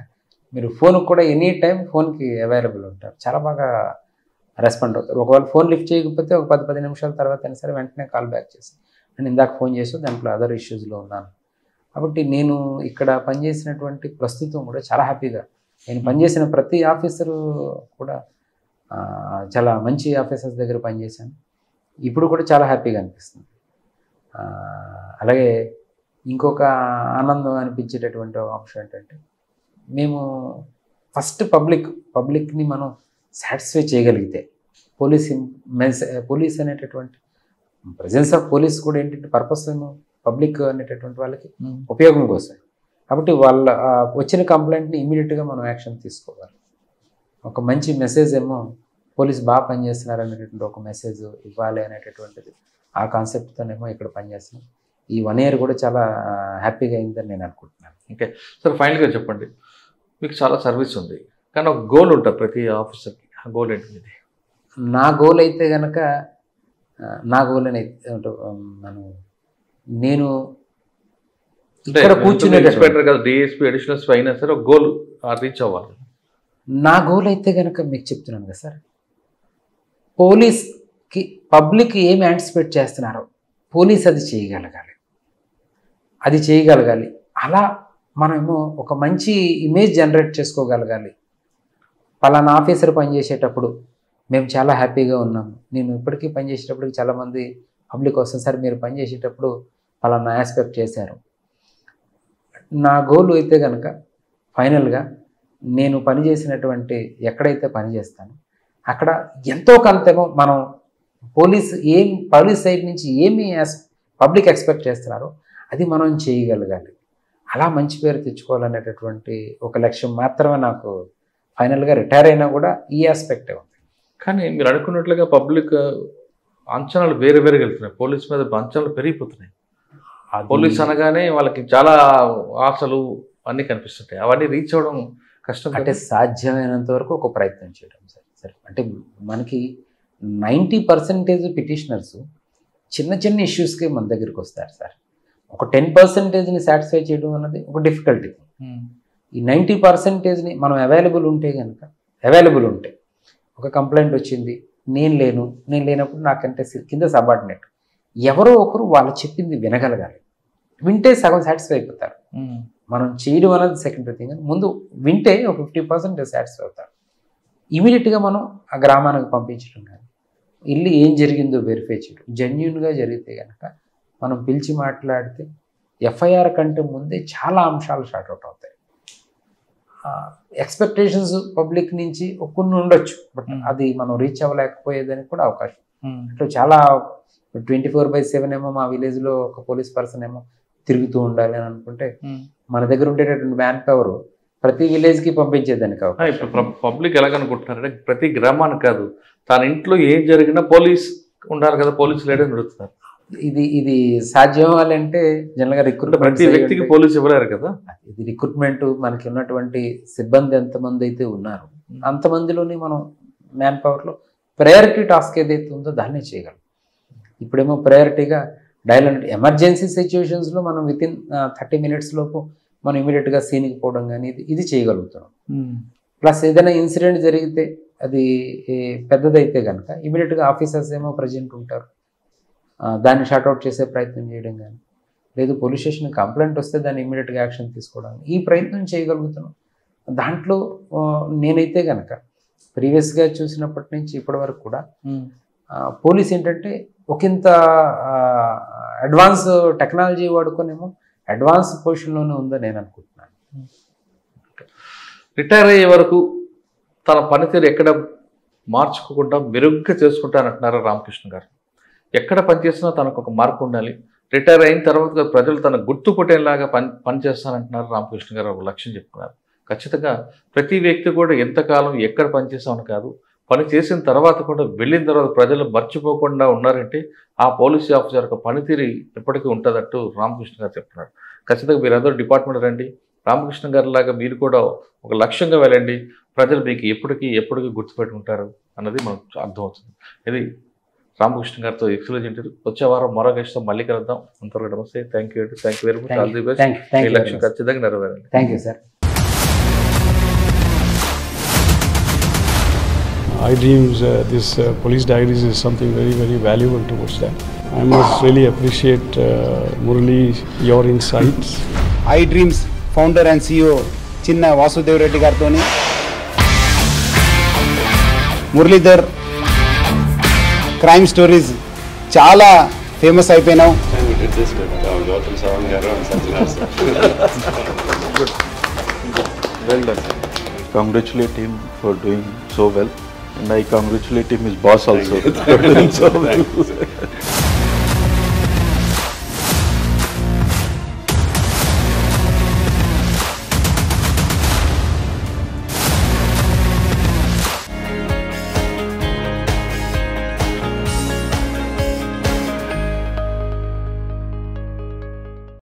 మీరు ఫోన్కి కూడా ఎనీ టైం ఫోన్కి అవైలబుల్ ఉంటారు, చాలా బాగా రెస్పాండ్ అవుతారు. ఒకవేళ ఫోన్ లిఫ్ట్ చేయకపోతే ఒక 10 నిమిషాల తర్వాత అయినా సరే వెంటనే కాల్ బ్యాక్ చేసి నేను ఇందాక ఫోన్ చేసి దాంట్లో అదర్ ఇష్యూస్లో ఉన్నాను. కాబట్టి నేను ఇక్కడ పనిచేసినటువంటి ప్రస్తుతం కూడా చాలా హ్యాపీగా, నేను పనిచేసిన ప్రతి ఆఫీసరు కూడా చాలా మంచి ఆఫీసర్స్ దగ్గర పనిచేశాను, ఇప్పుడు కూడా చాలా హ్యాపీగా అనిపిస్తుంది. అలాగే ఇంకొక ఆనందం అనిపించేటటువంటి అంశం ఏంటంటే మేము ఫస్ట్ పబ్లిక్ని మనం సాటిస్ఫై చేయగలిగితే పోలీస్ అనేటటువంటి ప్రజెన్స్ ఆఫ్ పోలీస్ కూడా ఏంటంటే పర్పస్ పబ్లిక్ అనేటటువంటి వాళ్ళకి ఉపయోగం కోసం. కాబట్టి వాళ్ళ వచ్చిన కంప్లైంట్ని ఇమీడియట్గా మనం యాక్షన్ తీసుకోవాలి. ఒక మంచి మెసేజ్ ఏమో పోలీస్ బాగా పనిచేస్తున్నారు అనేటటువంటి ఒక మెసేజ్ ఇవ్వాలి అనేటటువంటిది ఆ కాన్సెప్ట్తోనేమో ఇక్కడ పనిచేస్తున్నాం. ఈ 1 year కూడా చాలా హ్యాపీగా అయిందని నేను అనుకుంటున్నాను. ఓకే సార్, ఫైనల్గా చెప్పండి, మీకు చాలా సర్వీస్ ఉంది కానీ ఒక గోల్ ఉంటుంది ప్రతి ఆఫీసర్కి, ఆ గోల్ ఏంటి? నా గోల్ అయితే కనుక నా గోల్ అయితే నేను ఇక్కడ కూర్చునే ఇన్స్పెక్టర్ కదా, డిఎస్పీ అడిషనల్ అయినా సరే ఒక గోల్ రీచ్ అవ్వాలి. నా గోల్ అయితే కనుక మీకు చెప్తున్నాను కదా సార్, పోలీస్కి పబ్లిక్ ఏమి యాంటిసిపేట్ చేస్తున్నారో పోలీస్ అది చేయగలగాలి. అలా మనము ఒక మంచి ఇమేజ్ జనరేట్ చేసుకోగలగాలి. పలానా ఆఫీసర్ పనిచేసేటప్పుడు మేము చాలా హ్యాపీగా ఉన్నాము. నేను ఇప్పటికీ పనిచేసేటప్పటికి చాలామంది పబ్లిక్ వస్తుంది, సార్ మీరు పనిచేసేటప్పుడు పలానా ఆస్పెక్ట్ చేశారు. నా గోల్ అయితే కనుక ఫైనల్గా నేను పనిచేసినటువంటి ఎక్కడైతే పనిచేస్తానో అక్కడ ఎంతో కొంతేమో మనం పోలీస్ సైడ్ నుంచి ఏమి పబ్లిక్ ఎక్స్పెక్ట్ చేస్తున్నారో అది మనం చేయగలగాలి. అలా మంచి పేరు తెచ్చుకోవాలనేటటువంటి ఒక లక్ష్యం మాత్రమే నాకు. ఫైనల్గా రిటైర్ అయినా కూడా ఈ ఆస్పెక్టే ఉంది. కానీ మీరు అనుకున్నట్లుగా పబ్లిక్ అంచనాలు వేరే వెళ్తున్నాయి, పోలీస్ మీద అంచనాలు పెరిగిపోతున్నాయి. పోలీస్ అనగానే వాళ్ళకి చాలా ఆశలు అన్నీ కనిపిస్తుంటాయి, అవన్నీ రీచ్ అవ్వడం కష్టం. అంటే సాధ్యమైనంత వరకు ఒక ప్రయత్నం చేయడం సార్. అంటే మనకి 90% పిటిషనర్స్ చిన్న ఇష్యూస్కి మన దగ్గరికి వస్తారు సార్. ఒక 10%ని సాటిస్ఫై చేయడం అన్నది ఒక డిఫికల్టీ. ఈ 90%ని మనం అవైలబుల్ ఉంటే ఒక కంప్లైంట్ వచ్చింది, నేను లేనప్పుడు నాకంటే కింద సబార్డినేట్ ఎవరో ఒకరు వాళ్ళు చెప్పింది వినగలగాలి. వింటే సగం సాటిస్ఫై అయిపోతారు. మనం చేయడం అనేది సెకండరీ థింగ్. ముందు వింటే ఒక 50% సాటిస్ఫై అవుతారు. ఇమీడియట్గా మనం ఆ గ్రామానికి పంపించడం కానీ ఇల్లు ఏం జరిగిందో వెరిఫై చేయడం, జెన్యూన్గా జరిగితే కనుక మనం పిలిచి మాట్లాడితే ఎఫ్ఐఆర్ కంటే ముందే చాలా అంశాలు షార్ట్అవుట్ అవుతాయి. ఎక్స్పెక్టేషన్స్ పబ్లిక్ నుంచి కొన్ని ఉండొచ్చు, బట్ అది మనం రీచ్ అవ్వలేకపోయేదానికి కూడా అవకాశం. అంటే చాలా 24/7 ఏమో మా విలేజ్లో ఒక పోలీస్ పర్సన్ ఏమో తిరుగుతూ ఉండాలి అని అనుకుంటే మన దగ్గర ఉండేటటువంటి మ్యాన్ పవర్ ప్రతి విలేజ్కి పంపించేదానికి అవకాశం. ఇప్పుడు పబ్లిక్ ఎలాగనుకుంటున్నారంటే ప్రతి గ్రామానికి కాదు, తన ఇంట్లో ఏం జరిగినా పోలీస్ ఉండాలి కదా, పోలీసు లేడని అడుగుతున్నారు. ఇది సాధ్యం అవ్వాలంటే జనరల్గా రిక్రూట్మెంట్ ప్రతి వ్యక్తికి పోలీసు ఇవ్వలేరు కదా. ఇది రిక్రూట్మెంట్ మనకి ఉన్నటువంటి సిబ్బంది ఎంతమంది అయితే ఉన్నారు అంతమందిలోని మనం మ్యాన్ పవర్లో ప్రయారిటీ టాస్క్ ఏదైతే ఉందో దాన్నే చేయగలం. ఇప్పుడేమో ప్రయారిటీగా డయల్ ఎమర్జెన్సీ సిచ్యువేషన్స్లో మనం వితిన్ 30 minutes లోపు మనం ఇమీడియట్గా సీన్కి పోవడం కానీ ఇది చేయగలుగుతున్నాం. ప్లస్ ఏదైనా ఇన్సిడెంట్ జరిగితే అది పెద్దదైతే కనుక ఇమీడియట్గా ఆఫీసర్స్ ఏమో ప్రజెంట్ ఉంటారు, దాన్ని షార్ట్అవుట్ చేసే ప్రయత్నం చేయడం కానీ, లేదు పోలీస్ స్టేషన్ కంప్లైంట్ వస్తే దాన్ని ఇమీడియట్గా యాక్షన్ తీసుకోవడం, ఈ ప్రయత్నం చేయగలుగుతున్నాం. దాంట్లో నేనైతే కనుక ప్రీవియస్గా చూసినప్పటి నుంచి ఇప్పటి వరకు కూడా పోలీస్ ఏంటంటే ఒకంత అడ్వాన్స్ టెక్నాలజీ వాడుకొనేమో అడ్వాన్స్ పొజిషన్లోనే ఉందని నేను అనుకుంటున్నాను. రిటైర్ అయ్యే వరకు తన పనితీరు ఎక్కడ మార్చుకోకుండా మెరుగ్గా చేసుకుంటానంటున్నారు రామకృష్ణ గారు. ఎక్కడ పనిచేసినా తనకు ఒక మార్పు ఉండాలి, రిటైర్ అయిన తర్వాత ప్రజలు తన గుర్తుపట్టేలాగా పనిచేస్తానంటున్నారు రామకృష్ణ గారు. ఒక లక్ష్యం చెప్పుకున్నారు. ఖచ్చితంగా ప్రతి వ్యక్తి కూడా ఎంతకాలం ఎక్కడ పనిచేస్తామని కాదు, పని చేసిన తర్వాత కూడా వెళ్ళిన తర్వాత ప్రజలు మర్చిపోకుండా ఉన్నారంటే ఆ పోలీస్ ఆఫీసర్ యొక్క పనితీరు ఎప్పటికీ ఉంటుందంటూ రామకృష్ణ గారు చెప్తున్నారు. ఖచ్చితంగా మీరందరూ డిపార్ట్మెంట్ రండి, రామకృష్ణ గారి లాగా మీరు కూడా ఒక లక్ష్యంగా వెళ్ళండి, ప్రజలు మీకు ఎప్పటికీ గుర్తుపెట్టుకుంటారు అన్నది మనకు అర్థమవుతుంది. ఇది రామకృష్ణ గారితో ఎక్స్క్లూజివ్ ఇంటర్వ్యూ. వచ్చే వారం మరో గెస్ట్తో మళ్ళీ కలుద్దాం. అంతవరకు నమస్తే. Thank you very much. All the best. మీ లక్ష్యం ఖచ్చితంగా నెరవేరండి. Thank you sir. iDreams, this Police Diaries is something very, very valuable towards that. I must really appreciate Murali, your insights. iDreams founder and CEO Chinna Vasudev Reddy Gartoni, Muralidhar crime stories చాలా famous అయిపోయినావు. Well done. Congratulate him for doing so well. And I congratulate him, his boss also. So well.